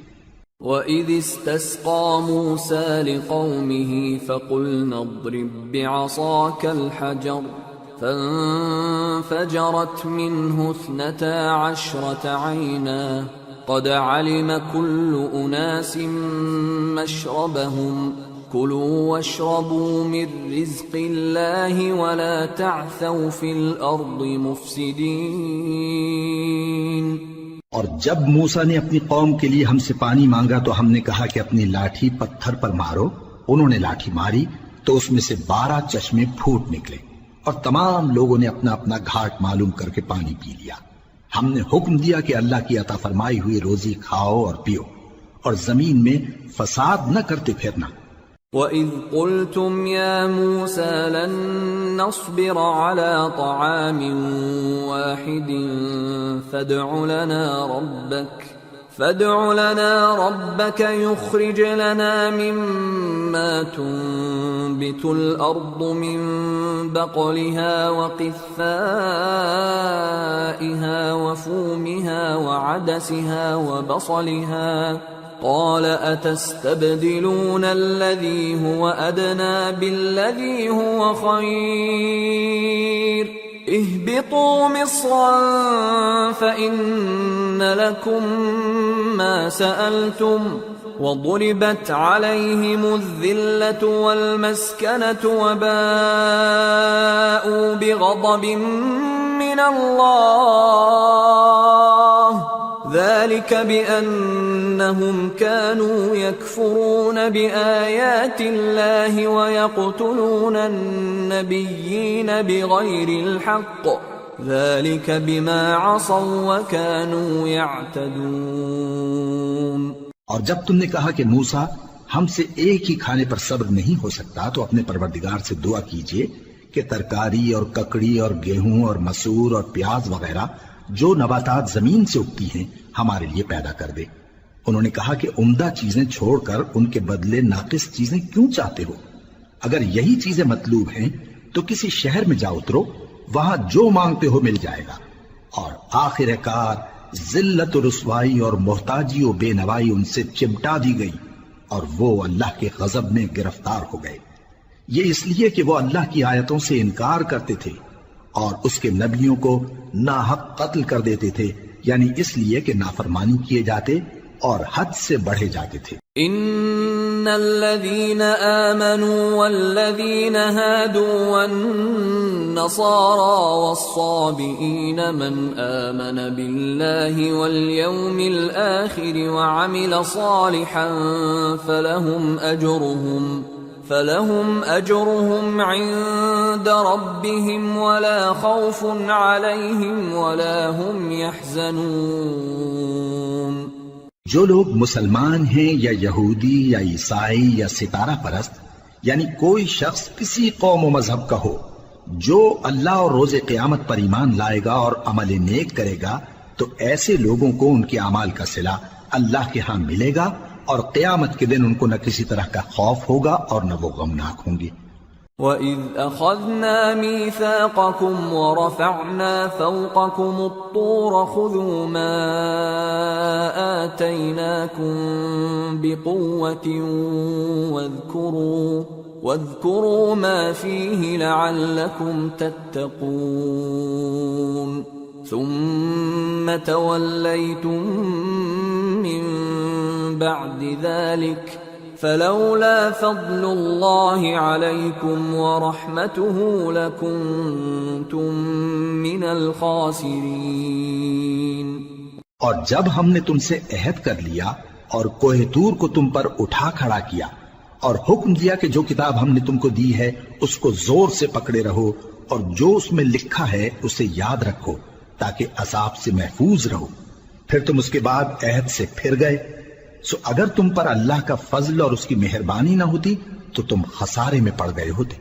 وَإِذِ اسْتَسْقَىٰ مُوسَىٰ لِقَوْمِهِ فَقُلْنَا اضْرِب بِّعَصَاكَ الْحَجَرَ فَانفَجَرَتْ مِنْهُ 12 عَيْنًا قَدْ عَلِمَ كُلُّ أُنَاسٍ مَّشْرَبَهُمْ كُلُوا وَاشْرَبُوا مِن رِّزْقِ اللَّهِ وَلَا تَعْثَوْا فِي الْأَرْضِ مُفْسِدِينَ۔ اور جب موسیٰ نے اپنی قوم کے لیے ہم سے پانی مانگا تو ہم نے کہا کہ اپنی لاٹھی پتھر پر مارو، انہوں نے لاٹھی ماری تو اس میں سے 12 چشمے پھوٹ نکلے اور تمام لوگوں نے اپنا اپنا گھاٹ معلوم کر کے پانی پی لیا۔ ہم نے حکم دیا کہ اللہ کی عطا فرمائی ہوئی روزی کھاؤ اور پیو اور زمین میں فساد نہ کرتے پھرنا۔ وَإِذْ قُلْتُمْ يَا مُوسَىٰ لَن نَّصْبِرَ عَلَىٰ طَعَامٍ وَاحِدٍ فَادْعُ لَنَا رَبَّكَ يُخْرِجْ لَنَا مِمَّا تُنبِتُ الْأَرْضُ مِن بَقْلِهَا وَقِثَّائِهَا وَفُومِهَا وَعَدَسِهَا وَبَصَلِهَا قَالَ أَتَسْتَبْدِلُونَ الَّذِي هُوَ أَدْنَىٰ بِالَّذِي هُوَ خَيْرٌ اهْبِطُوا مِصْرًا فَإِنَّ لَكُم مَّا سَأَلْتُمْ وَضُرِبَتْ عَلَيْهِمُ الذِّلَّةُ وَالْمَسْكَنَةُ وَبَاءُوا بِغَضَبٍ مِّنَ اللَّهِ ذَلِكَ بِأَنَّهُمْ كَانُوا يَكْفُرُونَ بِآيَاتِ اللَّهِ وَيَقْتُلُونَ النَّبِيِّينَ بِغَيْرِ الْحَقِّ ذَلِكَ بِمَا عَصَوا وَكَانُوا يَعْتَدُونَ۔ اور جب تم نے کہا کہ موسیٰ ہم سے ایک ہی کھانے پر صبر نہیں ہو سکتا تو اپنے پروردگار سے دعا کیجئے کہ ترکاری اور ککڑی اور گیہوں اور مسور اور پیاز وغیرہ جو نباتات زمین سے اگتی ہیں ہمارے لیے پیدا کر دے، انہوں نے کہا کہ عمدہ چیزیں چھوڑ کر ان کے بدلے ناقص چیزیں کیوں چاہتے ہو؟ اگر یہی چیزیں مطلوب ہیں تو کسی شہر میں جا اترو، وہاں جو مانگتے ہو مل جائے گا، اور آخر کار ذلت و رسوائی اور محتاجی و بے نوائی ان سے چمٹا دی گئی، اور وہ اللہ کے غضب میں گرفتار ہو گئے۔ یہ اس لیے کہ وہ اللہ کی آیتوں سے انکار کرتے تھے اور اس کے نبیوں کو ناحق قتل کر دیتے تھے، یعنی اس لیے کہ نافرمانی کیے جاتے اور حد سے بڑھے جاتے تھے۔ ان الذين آمنوا والذين هادوا والنصارى والصابئين من آمن بالله واليوم الآخر وعمل صالحا فلهم أجرهم عند ربهم ولا خوف عليهم ولا هم يحزنون۔ جو لوگ مسلمان ہیں یا یہودی یا عیسائی یا ستارہ پرست، یعنی کوئی شخص کسی قوم و مذہب کا ہو، جو اللہ اور روز قیامت پر ایمان لائے گا اور عمل نیک کرے گا، تو ایسے لوگوں کو ان کے اعمال کا صلہ اللہ کے ہاں ملے گا، اور قیامت کے دن ان کو نہ کسی طرح کا خوف ہوگا اور نہ وہ غمناک ہوں گے۔ وَإِذْ أَخَذْنَا مِيثَاقَكُمْ وَرَفَعْنَا فَوْقَكُمُ الطُّورَ خُذُوا مَا آتَيْنَاكُمْ بِقُوَّةٍ وَاذْكُرُوا مَا فِيهِ لَعَلَّكُمْ تَتَّقُونَ ثُمَّ تَوَلَّيْتُمْ مِنْ بَعْدِ ذَلِكَ فلولا فضل اللہ علیکم ورحمتہ لکنتم من الخاسرین۔ اور جب ہم نے تم سے عہد کر لیا اور کوہ طور کو تم پر اٹھا کھڑا کیا اور حکم دیا کہ جو کتاب ہم نے تم کو دی ہے اس کو زور سے پکڑے رہو اور جو اس میں لکھا ہے اسے یاد رکھو تاکہ عذاب سے محفوظ رہو، پھر تم اس کے بعد عہد سے پھر گئے، سو اگر تم پر اللہ کا فضل اور اس کی مہربانی نہ ہوتی تو تم خسارے میں پڑ گئے ہوتے۔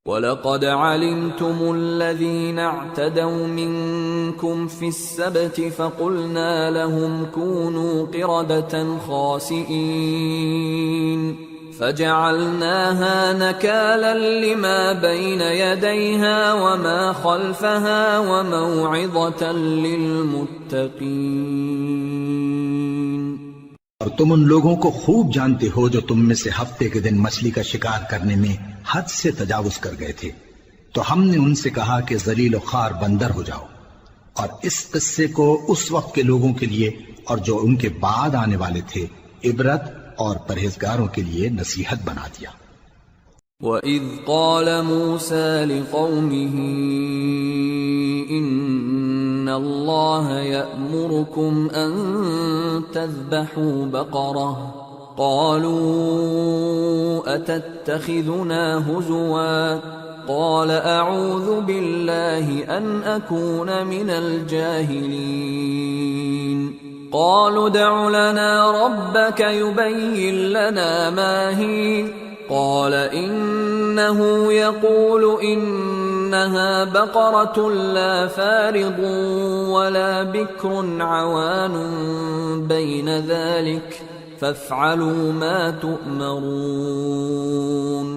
وَلَقَدْ عَلِمْتُمُ الَّذِينَ اعْتَدَوْا مِنْكُمْ فِي السَّبْتِ فَقُلْنَا لَهُمْ كُونُوا قِرَدَةً خَاسِئِينَ فَجَعَلْنَاهَا نَكَالًا لِمَا بَيْنَ يَدَيْهَا وَمَا خَلْفَهَا وَمَوْعِظَةً لِلْمُتَّقِينَ۔ اور تم ان لوگوں کو خوب جانتے ہو جو تم میں سے ہفتے کے دن مچھلی کا شکار کرنے میں حد سے تجاوز کر گئے تھے، تو ہم نے ان سے کہا کہ ذلیل و خوار بندر ہو جاؤ، اور اس قصے کو اس وقت کے لوگوں کے لیے اور جو ان کے بعد آنے والے تھے عبرت اور پرہیزگاروں کے لیے نصیحت بنا دیا۔ وَإِذْ قَالَ مُوسَى لِقَوْمِهِ إِنَّ اللَّهَ يَأْمُرُكُمْ أَن تَذْبَحُوا بَقَرَةً قَالُوا أَتَتَّخِذُنَا هُزُوًا قَالَ أَعُوذُ بِاللَّهِ أَنْ أَكُونَ مِنَ الْجَاهِلِينَ قَالُوا ادْعُ لَنَا رَبَّكَ يُبَيِّن لَّنَا مَا هِيَ قال إنه يقول إنها بقرة لا فارض ولا بكر عوان بين ذلك فافعلوا ما تؤمرون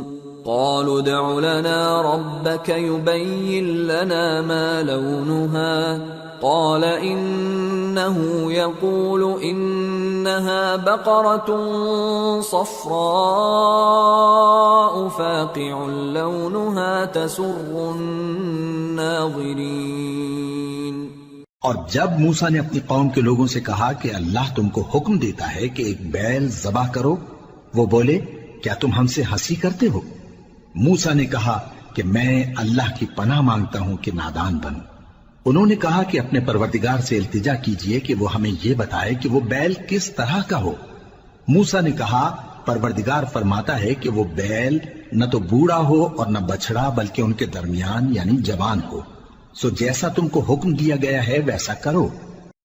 قالوا ادع لنا ربك يبين لنا ما لونها قال إنه يقول إنها بقرة صفراء فاقع لونها تسر الناظرين۔ اور جب موسیٰ نے اپنی قوم کے لوگوں سے کہا کہ اللہ تم کو حکم دیتا ہے کہ ایک بیل ذبح کرو، وہ بولے کیا تم ہم سے ہنسی کرتے ہو؟ موسیٰ نے کہا کہ میں اللہ کی پناہ مانگتا ہوں کہ نادان بنوں۔ انہوں نے کہا کہ اپنے پروردگار سے التجا کیجئے کہ وہ ہمیں یہ بتائے کہ وہ بیل کس طرح کا ہو۔ موسیٰ نے کہا پروردگار فرماتا ہے کہ وہ بیل نہ تو بوڑھا ہو اور نہ بچڑا بلکہ ان کے درمیان یعنی جوان ہو، سو جیسا تم کو حکم دیا گیا ہے ویسا کرو۔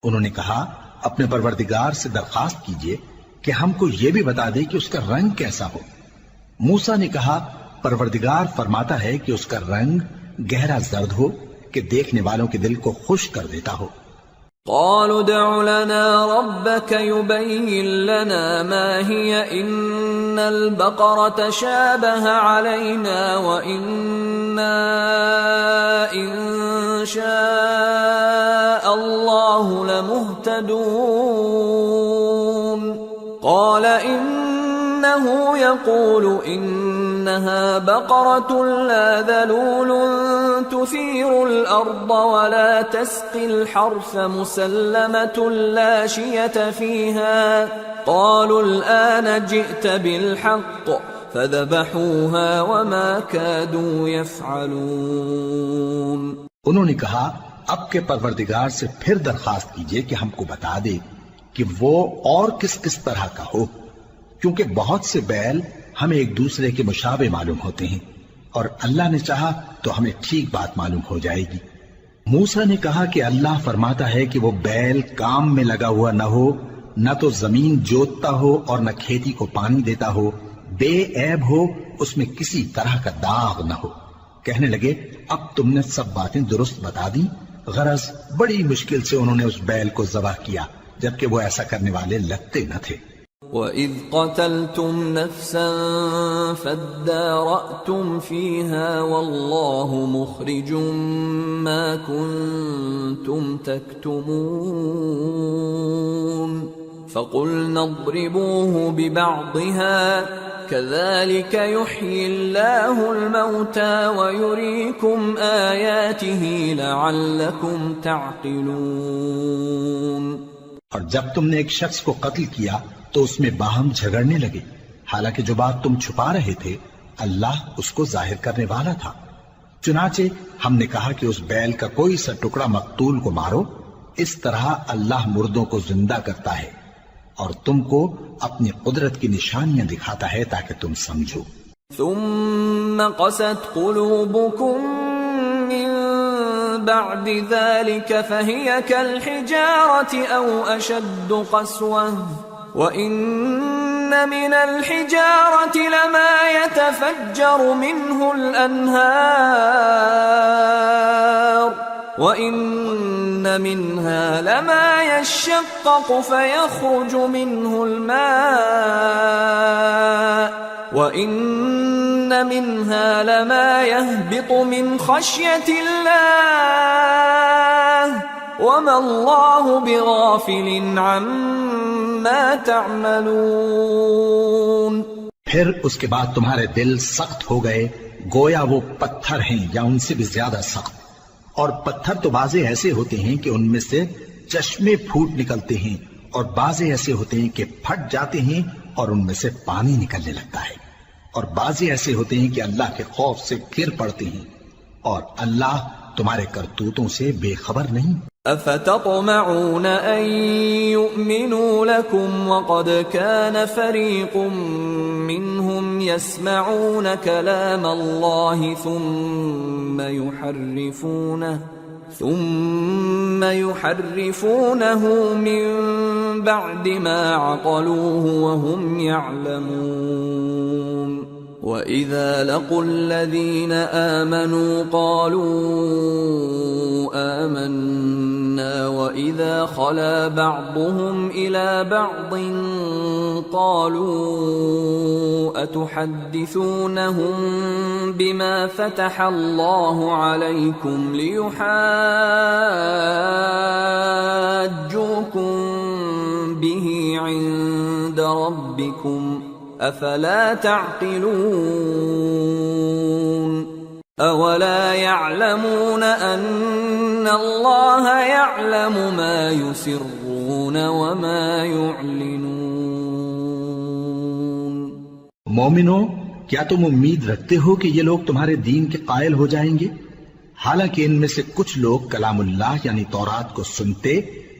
انہوں نے کہا اپنے پروردگار سے درخواست کیجئے کہ ہم کو یہ بھی بتا دے کہ اس کا رنگ کیسا ہو۔ موسیٰ نے کہا پروردگار فرماتا ہے کہ اس کا رنگ گہرا زرد ہو کہ دیکھنے والوں کے دل کو خوش کر دیتا ہو۔ قالوا ادع لنا ربك يبين لنا ما هي إن البقرة شابه علينا وإنا إن شاء الله لمهتدون قال إنه يقول إنها بقرة لا ذلول تثير الأرض ولا تسقي الحرث مسلمة لا شية فيها قالوا الآن جئت بالحق فذبحوها وما كادوا يفعلون. انہوں نے کہا اب کے پروردگار سے پھر درخواست کیجئے کہ ہم کو بتا دے کہ وہ اور کس کس طرح کا ہو، کیونکہ بہت سے بیل ہمیں ایک دوسرے کے مشابہ معلوم ہوتے ہیں، اور اللہ نے چاہا تو ہمیں ٹھیک بات معلوم ہو جائے گی. موسیٰ نے کہا کہ اللہ فرماتا ہے کہ وہ بیل کام میں لگا ہوا نہ ہو، نہ تو زمین جوتتا ہو اور نہ کھیتی کو پانی دیتا ہو، بے عیب ہو، اس میں کسی طرح کا داغ نہ ہو. کہنے لگے اب تم نے سب باتیں درست بتا دی. غرض بڑی مشکل سے انہوں نے اس بیل کو ذبح کیا، جبکہ وہ ایسا کرنے والے لگتے نہ تھے. وَإِذْ قَتَلْتُمْ نَفْسًا فَادَّارَأْتُمْ فِيهَا وَاللَّهُ مُخْرِجٌ مَا كُنْتُمْ تَكْتُمُونَ فَقُلْنَا اضْرِبُوهُ بِبَعْضِهَا كَذَلِكَ يُحْيِي اللَّهُ الْمَوْتَى وَيُرِيكُمْ آيَاتِهِ لَعَلَّكُمْ تَعْقِلُونَ. اور جب تم نے ایک شخص کو قتل کیا تو اس میں باہم جھگڑنے لگے، حالانکہ جو بات تم چھپا رہے تھے اللہ اس کو ظاہر کرنے والا تھا. چنانچہ ہم نے کہا کہ اس بیل کا کوئی سا ٹکڑا مقتول کو مارو، اس طرح اللہ مردوں کو زندہ کرتا ہے اور تم کو اپنی قدرت کی نشانیاں دکھاتا ہے تاکہ تم سمجھو. ثم قست قلوبكم من بعد ذلك فهي كالحجارة أو أشد قسوة وإن من الحجارة لما يتفجر منه الأنهار وإن منها لما يشقق فيخرج منه الماء وَإِنَّ مِنْهَا لَمَا يَهْبِطُ مِنْ خَشْيَةِ اللَّهِ وَمَا اللَّهُ بِغَافِلٍ عَمَّا تَعْمَلُونَ. پھر اس کے بعد تمہارے دل سخت ہو گئے گویا وہ پتھر ہیں یا ان سے بھی زیادہ سخت. اور پتھر تو بعضے ایسے ہوتے ہیں کہ ان میں سے چشمے پھوٹ نکلتے ہیں، اور بعضے ایسے ہوتے ہیں کہ پھٹ جاتے ہیں اور ان میں سے پانی نکلنے لگتا ہے، اور بعضے ایسے ہوتے ہیں کہ اللہ کے خوف سے گر پڑتے ہیں، اور اللہ تمہارے کرتوتوں سے بے خبر نہیں. افتطمعون ان يؤمنوا لكم وقد كان فريق منهم يسمعون كلام الله ثم يحرفونه من بعد ما عقلوه وهم يعلمون. وَإِذَا لَقُوا الَّذِينَ آمَنُوا قَالُوا آمَنَّا وَإِذَا خَلَا بَعْضُهُمْ إِلَى بَعْضٍ قَالُوا أَتُحَدِّثُونَهُم بِمَا فَتَحَ اللَّهُ عَلَيْكُمْ لِيُحَاجُّوكُم بِهِ عِندَ رَبِّكُمْ افلا تعقلون. اولا يعلمون ان الله يعلم ما يسرون وما يعلنون. مومنو، کیا تم امید رکھتے ہو کہ یہ لوگ تمہارے دین کے قائل ہو جائیں گے؟ حالانکہ ان میں سے کچھ لوگ کلام اللہ یعنی تورات کو سنتے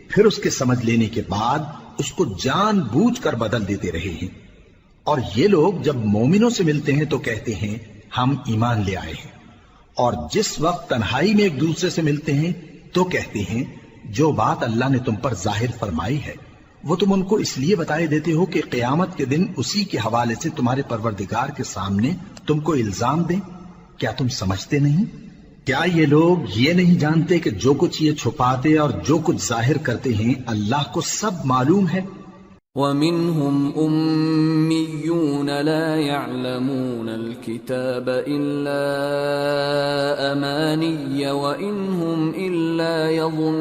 پھر اس کے سمجھ لینے کے بعد اس کو جان بوجھ کر بدل دیتے رہے ہیں. اور یہ لوگ جب مومنوں سے ملتے ہیں تو کہتے ہیں ہم ایمان لے آئے ہیں، اور جس وقت تنہائی میں ایک دوسرے سے ملتے ہیں تو کہتے ہیں جو بات اللہ نے تم پر ظاہر فرمائی ہے وہ تم ان کو اس لیے بتائے دیتے ہو کہ قیامت کے دن اسی کے حوالے سے تمہارے پروردگار کے سامنے تم کو الزام دیں. کیا تم سمجھتے نہیں؟ کیا یہ لوگ یہ نہیں جانتے کہ جو کچھ یہ چھپاتے اور جو کچھ ظاہر کرتے ہیں اللہ کو سب معلوم ہے؟ وَمِنْهُمْ أُمِّيُّونَ لَا يَعْلَمُونَ الْكِتَابَ إِلَّا أَمَانِيَّ وَإِنْ هُمْ إِلَّا يَظُنُّونَ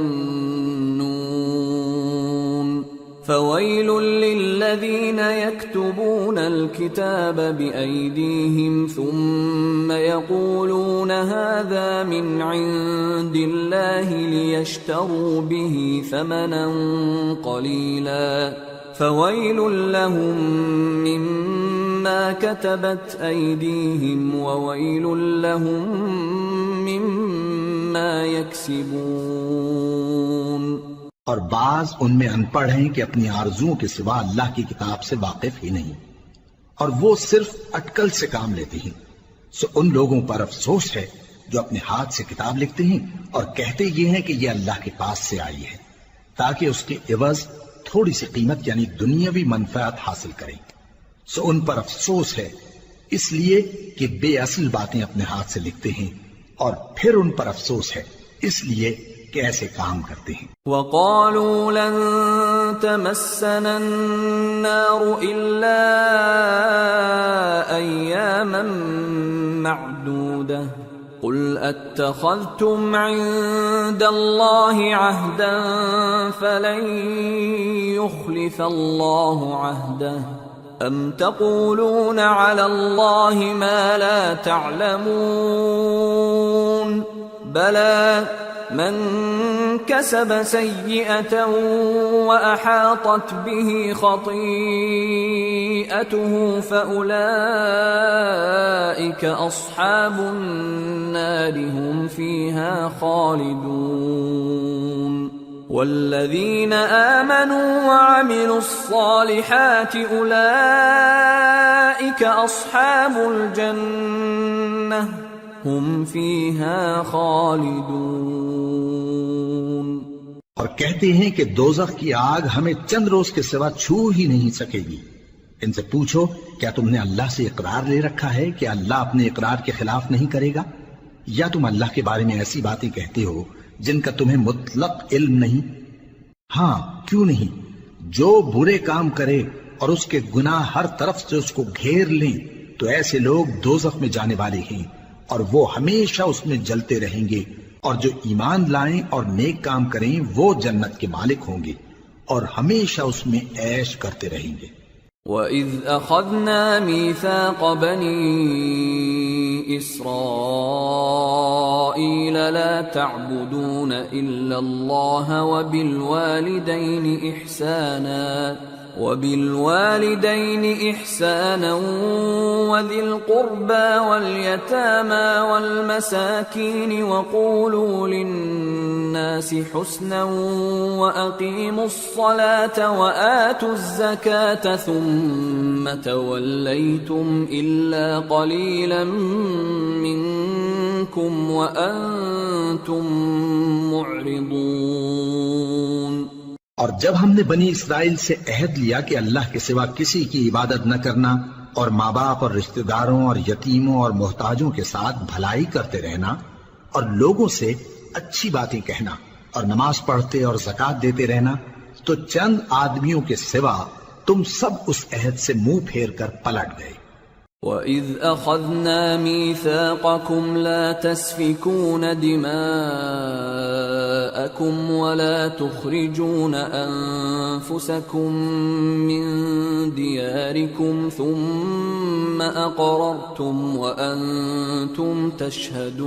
فَوَيْلٌ لِّلَّذِينَ يَكْتُبُونَ الْكِتَابَ بِأَيْدِيهِمْ ثُمَّ يَقُولُونَ هَذَا مِنْ عِندِ اللَّهِ لِيَشْتَرُوا بِهِ ثَمَنًا قَلِيلًا فَوَيْلٌ لَّهُم مِّمَّا كَتَبَتْ أَيْدِيهِمْ وَوَيْلٌ لَّهُم مِّمَّا يَكْسِبُونَ۔ اور بعض ان میں ان پڑھ ہیں کہ اپنی آرزوؤں کے سوا اللہ کی کتاب سے واقف ہی نہیں، اور وہ صرف اٹکل سے کام لیتے ہیں، سو ان لوگوں پر افسوس ہے جو اپنے ہاتھ سے کتاب لکھتے ہیں اور کہتے یہ ہیں کہ یہ اللہ کے پاس سے آئی ہے تاکہ اس کے عوض تھوڑی سی قیمت یعنی دنیاوی منفعت حاصل کریں، سو ان پر افسوس ہے اس لیے کہ بے اصل باتیں اپنے ہاتھ سے لکھتے ہیں، اور پھر ان پر افسوس ہے اس لیے کہ ایسے کام کرتے ہیں۔ وَقَالُوا لَن تَمَسَّنَا النَّارُ إِلَّا أَيَّامًا مَّعْدُودَةً قُلْ أَتَّخَذْتُمْ عِندَ اللَّهِ عَهْدًا فَلَن يُخْلِفَ اللَّهُ عَهْدَهُ أَمْ تَقُولُونَ عَلَى اللَّهِ مَا لَا تَعْلَمُونَ بَلَى من كسب سيئة وأحاطت به خطيئته فأولئك أصحاب النار هم فيها خالدون والذين آمنوا وعملوا الصالحات أولئك أصحاب الجنة ہم فیہا خالدون۔ اور کہتے ہیں کہ دوزخ کی آگ ہمیں چند روز کے سوا چھو ہی نہیں سکے گی۔ ان سے پوچھو کیا تم نے اللہ سے اقرار لے رکھا ہے کہ اللہ اپنے اقرار کے خلاف نہیں کرے گا، یا تم اللہ کے بارے میں ایسی باتیں کہتے ہو جن کا تمہیں مطلق علم نہیں؟ ہاں کیوں نہیں، جو برے کام کرے اور اس کے گناہ ہر طرف سے اس کو گھیر لیں تو ایسے لوگ دوزخ میں جانے والے ہیں، اور وہ ہمیشہ اس میں جلتے رہیں گے، اور جو ایمان لائیں اور نیک کام کریں وہ جنت کے مالک ہوں گے اور ہمیشہ اس میں عیش کرتے رہیں گے۔ وَإِذْ أَخَذْنَا مِيثَاقَ بَنِي إِسْرَائِيلَ لَا تَعْبُدُونَ إِلَّا اللَّهَ وَبِالْوَالِدَيْنِ إِحْسَانًا وَذِي الْقُرْبَى وَالْيَتَامَى وَالْمَسَاكِينِ وَقُولُوا لِلنَّاسِ حُسْنًا وَأَقِيمُوا الصَّلَاةَ وَآتُوا الزَّكَاةَ ثُمَّ تَوَلَّيْتُمْ إِلَّا قَلِيلًا مِّنكُمْ وَأَنتُمْ مُعْرِضُونَ۔ اور جب ہم نے بنی اسرائیل سے عہد لیا کہ اللہ کے سوا کسی کی عبادت نہ کرنا، اور ماں باپ اور رشتہ داروں اور یتیموں اور محتاجوں کے ساتھ بھلائی کرتے رہنا، اور لوگوں سے اچھی باتیں کہنا، اور نماز پڑھتے اور زکوٰۃ دیتے رہنا، تو چند آدمیوں کے سوا تم سب اس عہد سے منہ پھیر کر پلٹ گئے۔ وَإِذْ أَخَذْنَا مِيثَاقَكُمْ لَا تَسْفِكُونَ دِمَاءَكُمْ وَلَا تُخْرِجُونَ أَنفُسَكُمْ مِنْ دِيَارِكُمْ ثُمَّ أَقْرَرْتُمْ وَأَنْتُمْ تَشْهَدُونَ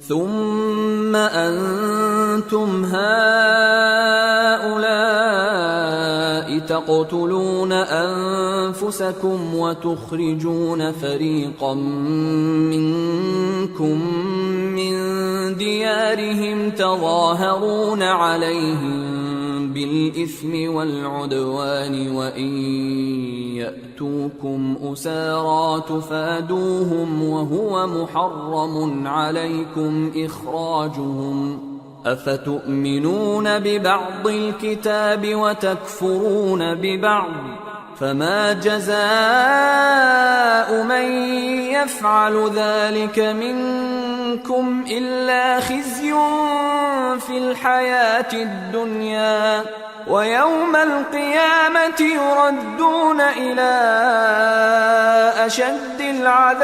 ثُمَّ أَنْتُمْ هَؤُلَاءِ تَقْتُلُونَ أَنفُسَكُمْ وَتُخْرِجُونَ فَرِيقًا مِّنكُم مِّن دِيَارِهِمْ تَظَاهَرُونَ عَلَيْهِم بِالْإِثْمِ وَالْعُدْوَانِ وَإِن يَأْتُوكُمْ أُسَارَىٰ تُفَادُوهُمْ وَهُوَ مُحَرَّمٌ عَلَيْكُمْ إِخْرَاجُهُمْ أَفَتُؤْمِنُونَ بِبَعْضِ الْكِتَابِ وَتَكْفُرُونَ بِبَعْضٍ فما جزاء من يفعل ذلك منكم إلا خزي في الحياة الدنيا ويوم القيامة يردون إلى أشد العذاب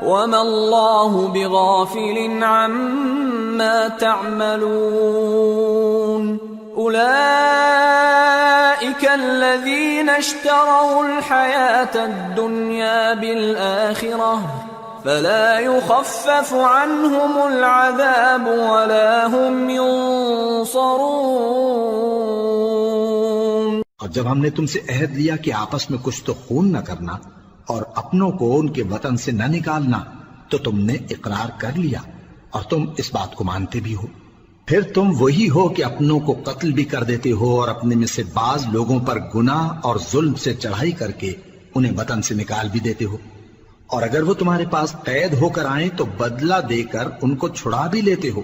وما الله بغافل عما تعملون أولئك الذين اشتروا الحياة الدنيا بالآخرة فلا يخفف عنهم العذاب ولا هم ينصرون۔ اور جب ہم نے تم سے عہد لیا کہ آپس میں کچھ تو خون نہ کرنا اور اپنوں کو ان کے وطن سے نہ نکالنا، تو تم نے اقرار کر لیا اور تم اس بات کو مانتے بھی ہو۔ پھر تم وہی ہو کہ اپنوں کو قتل بھی کر دیتے ہو اور اپنے میں سے بعض لوگوں پر گناہ اور ظلم سے چڑھائی کر کے انہیں وطن سے نکال بھی دیتے ہو، اور اگر وہ تمہارے پاس قید ہو کر آئیں تو بدلہ دے کر ان کو چھڑا بھی لیتے ہو،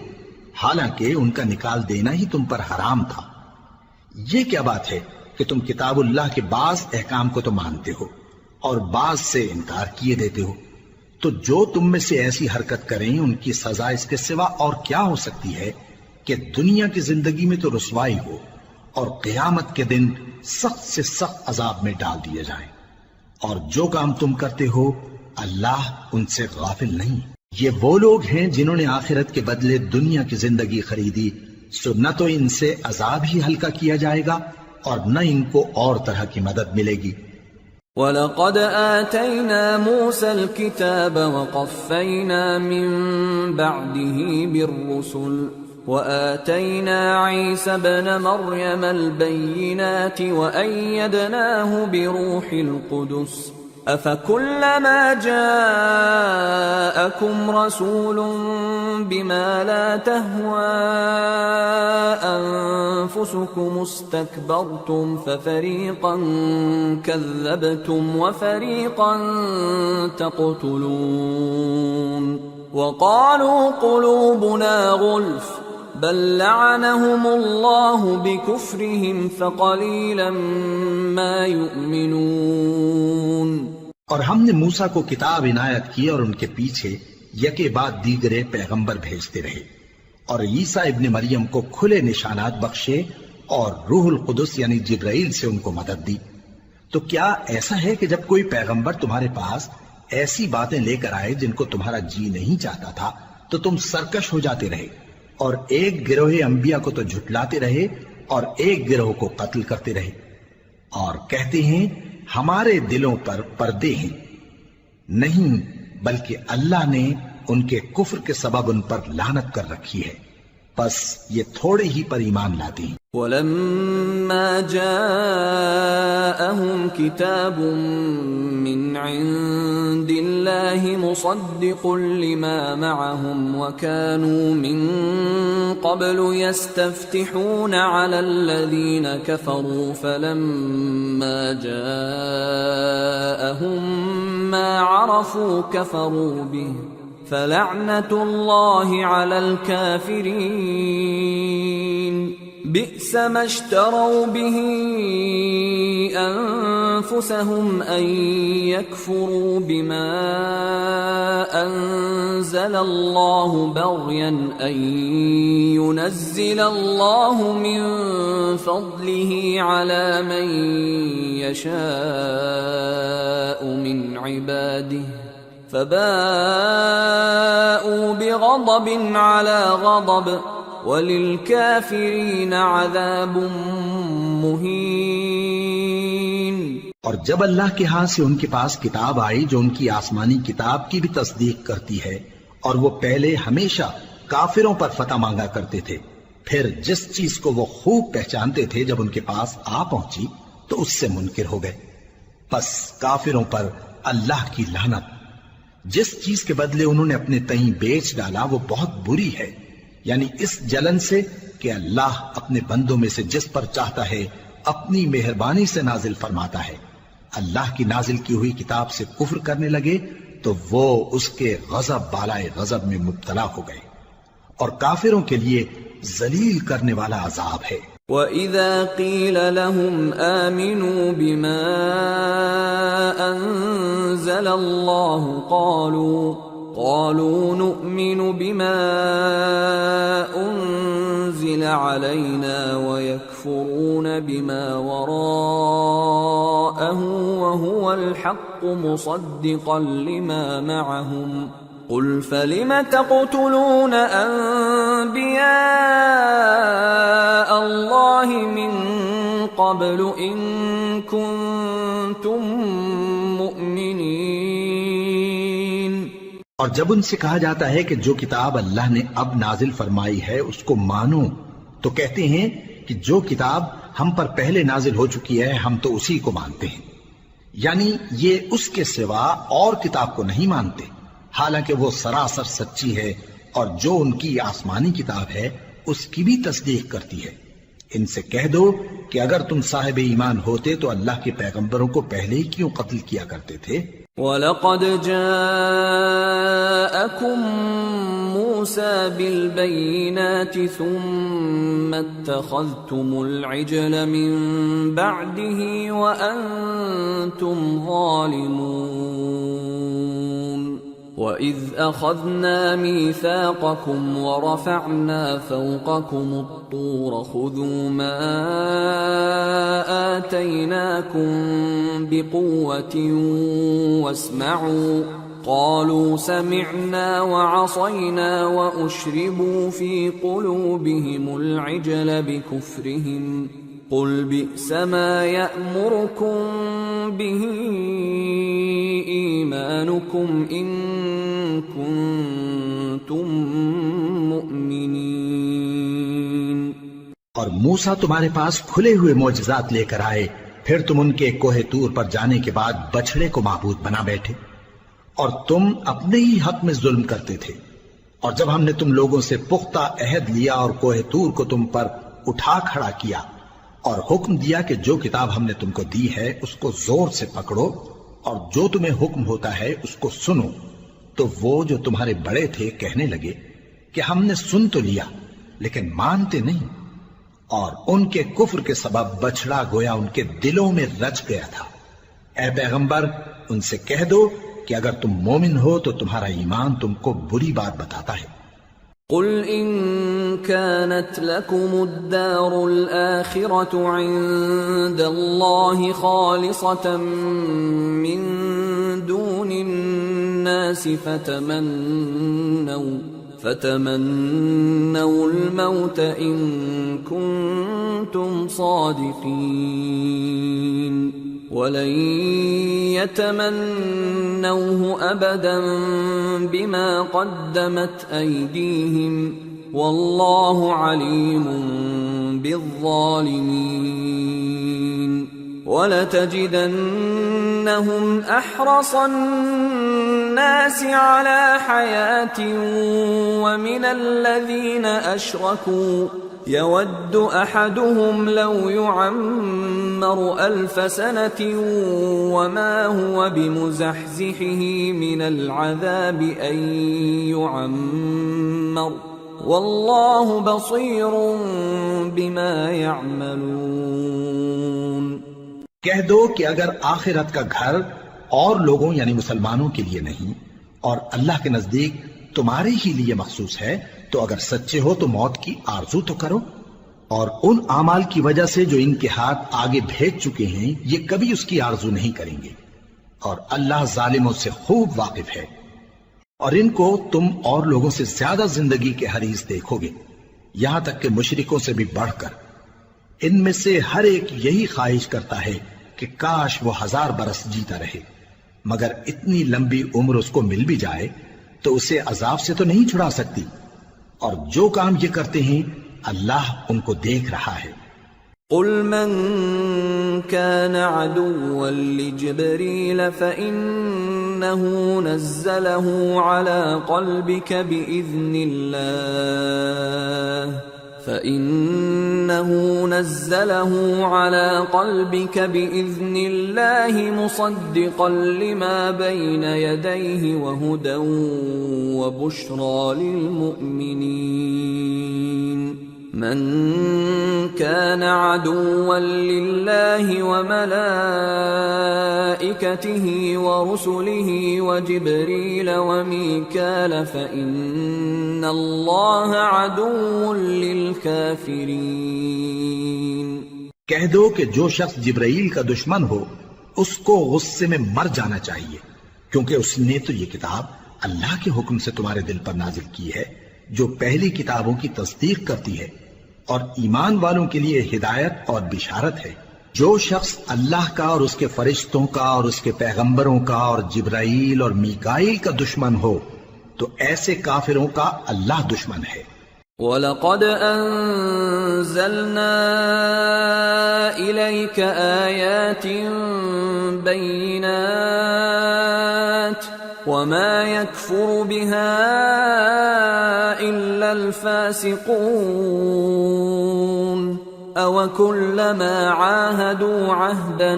حالانکہ ان کا نکال دینا ہی تم پر حرام تھا۔ یہ کیا بات ہے کہ تم کتاب اللہ کے بعض احکام کو تو مانتے ہو اور بعض سے انکار کیے دیتے ہو؟ تو جو تم میں سے ایسی حرکت کریں ان کی سزا اس کے سوا اور کیا ہو سکتی ہے کہ دنیا کی زندگی میں تو رسوائی ہو اور قیامت کے دن سخت سے سخت عذاب میں ڈال دیے جائیں۔ اور جو کام تم کرتے ہو اللہ ان سے غافل نہیں۔ یہ وہ لوگ ہیں جنہوں نے آخرت کے بدلے دنیا کی زندگی خریدی، سو نہ تو ان سے عذاب ہی ہلکا کیا جائے گا اور نہ ان کو اور طرح کی مدد ملے گی۔ وَلَقَدْ آتَيْنَا مُوسَى الْكِتَابَ وَقَفَّيْنَا مِن بَعْدِهِ بِالرُّسُلِ وَآتَيْنَا عِيسَى ابْنَ مَرْيَمَ الْبَيِّنَاتِ وَأَيَّدْنَاهُ بِرُوحِ الْقُدُسِ أَفَكُلَّمَا جَاءَكُمْ رَسُولٌ بِمَا لَا تَهْوَى أَنفُسُكُمُ اسْتَكْبَرْتُمْ فَفَرِيقًا كَذَّبْتُمْ وَفَرِيقًا تَقْتُلُونَ وَقَالُوا قُلُوبُنَا غُلْفٌ بَل لَّعَنَهُمُ اللَّهُ بِكُفْرِهِمْ فَقَلِيلًا مَّا يُؤْمِنُونَ۔ اور ہم نے موسیٰ کو کتاب عنایت کی اور ان کے پیچھے یکے بعد دیگرے پیغمبر بھیجتے رہے، اور عیسیٰ ابن مریم کو کھلے نشانات بخشے اور روح القدس یعنی جبرائیل سے ان کو مدد دی۔ تو کیا ایسا ہے کہ جب کوئی پیغمبر تمہارے پاس ایسی باتیں لے کر آئے جن کو تمہارا جی نہیں چاہتا تھا تو تم سرکش ہو جاتے رہے، اور ایک گروہ انبیاء کو تو جھٹلاتے رہے اور ایک گروہ کو قتل کرتے رہے، اور کہتے ہیں ہمارے دلوں پر پردے ہیں؟ نہیں، بلکہ اللہ نے ان کے کفر کے سبب ان پر لعنت کر رکھی ہے، پس یہ تھوڑے ہی پر ایمان لاتے ہیں۔ وَلَمَّا جَاءَهُمْ كِتَابٌ مِّنْ عِندِ اللَّهِ مُصَدِّقٌ لِّمَا مَعَهُمْ وَكَانُوا مِن قَبْلُ يَسْتَفْتِحُونَ عَلَى الَّذِينَ كَفَرُوا فَلَمَّا جَاءَهُم مَّا عَرَفُوا كَفَرُوا بِهِ فَلَعْنَةُ اللَّهِ عَلَى الْكَافِرِينَ بئس ما اشتروا به أنفسهم أن يكفروا بما أنزل الله بغيا أن ينزل الله من فضله على من يشاء من عباده فباءوا بغضب على غضب وَلِلْكَافِرِينَ عَذَابٌ مُّهِينٌ۔ اور جب اللہ کے ہاں سے ان کے پاس کتاب آئی جو ان کی آسمانی کتاب کی بھی تصدیق کرتی ہے، اور وہ پہلے ہمیشہ کافروں پر فتح مانگا کرتے تھے، پھر جس چیز کو وہ خوب پہچانتے تھے جب ان کے پاس آ پہنچی تو اس سے منکر ہو گئے، پس کافروں پر اللہ کی لعنت۔ جس چیز کے بدلے انہوں نے اپنے تئیں بیچ ڈالا وہ بہت بری ہے، یعنی اس جلن سے کہ اللہ اپنے بندوں میں سے جس پر چاہتا ہے اپنی مہربانی سے نازل فرماتا ہے۔ اللہ کی نازل کی ہوئی کتاب سے کفر کرنے لگے تو وہ اس کے غضب بالائے غضب میں مبتلا ہو گئے، اور کافروں کے لیے ذلیل کرنے والا عذاب ہے۔ وَإِذَا قِيلَ لَهُمْ آمِنُوا بِمَا أَنزَلَ اللَّهُ قَالُوا نُؤْمِنُ بِمَا أُنزِلَ عَلَيْنَا وَيَكْفُرُونَ بِمَا وَرَاءَهُ وَهُوَ الْحَقُّ مُصَدِّقًا لِمَا مَعَهُمْ قُلْ فَلِمَ تَقْتُلُونَ أَنبِيَاءَ اللَّهِ مِن قَبْلُ إِن كُنتُم مُّؤْمِنِينَ۔ اور جب ان سے کہا جاتا ہے کہ جو کتاب اللہ نے اب نازل فرمائی ہے اس کو مانو، تو کہتے ہیں کہ جو کتاب ہم پر پہلے نازل ہو چکی ہے ہم تو اسی کو مانتے ہیں، یعنی یہ اس کے سوا اور کتاب کو نہیں مانتے، حالانکہ وہ سراسر سچی ہے، اور جو ان کی آسمانی کتاب ہے اس کی بھی تصدیق کرتی ہے۔ ان سے کہہ دو کہ اگر تم صاحب ایمان ہوتے تو اللہ کے پیغمبروں کو پہلے ہی کیوں قتل کیا کرتے تھے؟ وَلَقَدْ جَاءَكُم مُوسَى بِالْبَيِّنَاتِ ثُمَّ اتَّخَذْتُمُ الْعِجْلَ مِن بَعْدِهِ وَأَنتُمْ ظَالِمُونَ وَإِذْ أَخَذْنَا مِيثَاقَكُمْ وَرَفَعْنَا فَوْقَكُمُ الطُّورَ خُذُوا مَا آتَيْنَاكُمْ بِقُوَّةٍ وَاسْمَعُوا قَالُوا سَمِعْنَا وَعَصَيْنَا وَأُشْرِبُوا فِي قُلُوبِهِمُ الْعِجْلَ بِكُفْرِهِمْ قُلْ بِئْسَ مَا يَأْمُرُكُمْ بِهِ إِيمَانُكُمْ إِن كُنتُم مُّؤْمِنِينَ۔ اور موسیٰ تمہارے پاس کھلے ہوئے معجزات لے کر آئے، پھر تم ان کے کوہ طور پر جانے کے بعد بچڑے کو معبود بنا بیٹھے، اور تم اپنے ہی حق میں ظلم کرتے تھے۔ اور جب ہم نے تم لوگوں سے پختہ عہد لیا اور کوہ طور کو تم پر اٹھا کھڑا کیا اور حکم دیا کہ جو کتاب ہم نے تم کو دی ہے اس کو زور سے پکڑو اور جو تمہیں حکم ہوتا ہے اس کو سنو، تو وہ جو تمہارے بڑے تھے کہنے لگے کہ ہم نے سن تو لیا لیکن مانتے نہیں، اور ان کے کفر کے سبب بچڑا گویا ان کے دلوں میں رچ گیا تھا۔ اے پیغمبر ان سے کہہ دو کہ اگر تم مومن ہو تو تمہارا ایمان تم کو بری بات بتاتا ہے۔ قل إن كانت لكم الدار الآخرة عند الله خالصة من دون الناس فتمنوا الموت إن كنتم صادقين ولن يتمنوه أبدا بما قدمت أيديهم والله عليم بالظالمين ولتجدنهم أحرص الناس على حياة ومن الذين أشركوا يود أحدهم لو يعمر 1000 سنة وما هو بمزحزحه من العذاب أن يعمر والله بصير بما يعملون۔ کہہ دو کہ اگر آخرت کا گھر اور لوگوں یعنی مسلمانوں کے لیے نہیں اور اللہ کے نزدیک تمہارے ہی لیے مخصوص ہے تو اگر سچے ہو تو موت کی آرزو تو کرو، اور ان اعمال کی وجہ سے جو ان کے ہاتھ آگے بھیج چکے ہیں یہ کبھی اس کی آرزو نہیں کریں گے، اور اللہ ظالموں سے خوب واقف ہے۔ اور ان کو تم اور لوگوں سے زیادہ زندگی کے حریص دیکھو گے، یہاں تک کہ مشرکوں سے بھی بڑھ کر۔ ان میں سے ہر ایک یہی خواہش کرتا ہے کہ کاش وہ 1000 برس جیتا رہے، مگر اتنی لمبی عمر اس کو مل بھی جائے تو اسے عذاب سے تو نہیں چھڑا سکتی، اور جو کام یہ کرتے ہیں اللہ ان کو دیکھ رہا ہے۔ قل من كان عدوا لجبريل فإنه نزله على قلبك بإذن الله مصدقا لما بين يديه وهدى وبشرى للمؤمنين۔ من كان عدوا لله وملائكته ورسله وجبريل وميكال فإن الله عدو للكافرين۔ کہہ دو کہ جو شخص جبرائیل کا دشمن ہو اس کو غصے میں مر جانا چاہیے، کیونکہ اس نے تو یہ کتاب اللہ کے حکم سے تمہارے دل پر نازل کی ہے جو پہلی کتابوں کی تصدیق کرتی ہے اور ایمان والوں کے لیے ہدایت اور بشارت ہے۔ جو شخص اللہ کا اور اس کے فرشتوں کا اور اس کے پیغمبروں کا اور جبرائیل اور میکائیل کا دشمن ہو تو ایسے کافروں کا اللہ دشمن ہے۔ وَلَقَدْ أَنزَلْنَا إِلَيْكَ آيَاتٍ بَيِّنَاتٍ وَمَا يَكْفُرُ بِهَا إِلَّا الْفَاسِقُونَ أَوَكُلَّمَا عَاهَدُوا عَهْدًا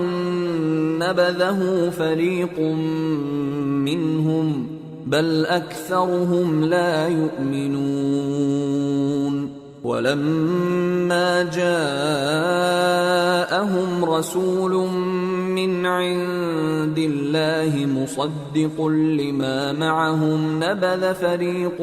نَبَذَهُ فَرِيقٌ مِّنْهُمْ بل أكثرهم لا يؤمنون۔ ولما جاءهم رسول من عند الله مصدق لما معهم نبذ فريق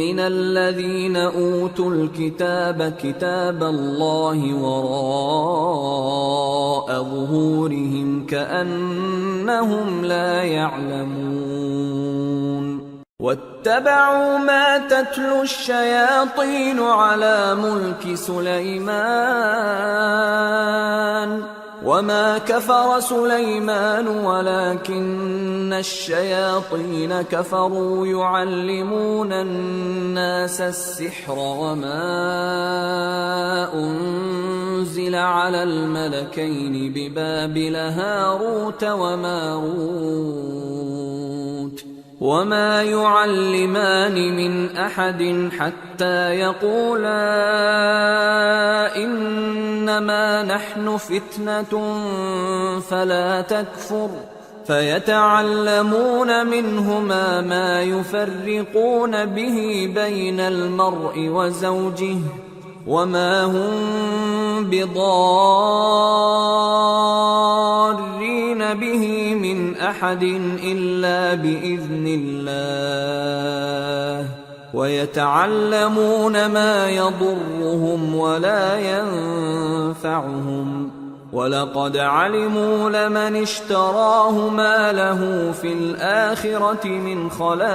من الذين أوتوا الكتاب كتاب الله وراء ظهورهم كأنهم لا يعلمون۔ واتبعوا ما تتلو الشياطين على ملك سليمان وما كفر سليمان ولكن الشياطين كفروا يعلمون الناس السحر وما أنزل على الملكين ببابل هاروت وماروت وما يعلمان من أحد حتى يقولا إنما نحن فتنة فلا تكفر فيتعلمون منهما ما يفرقون به بين المرء وزوجه وما هم بضارين به من أحد إلا بإذن الله ويتعلمون ما يضرهم ولا ينفعهم وَلَقَدْ عَلِمُوا لَمَنِ اشْتَرَاهُ مَا لَهُ فِي الْآخِرَةِ مِنْ خَلَاقٍ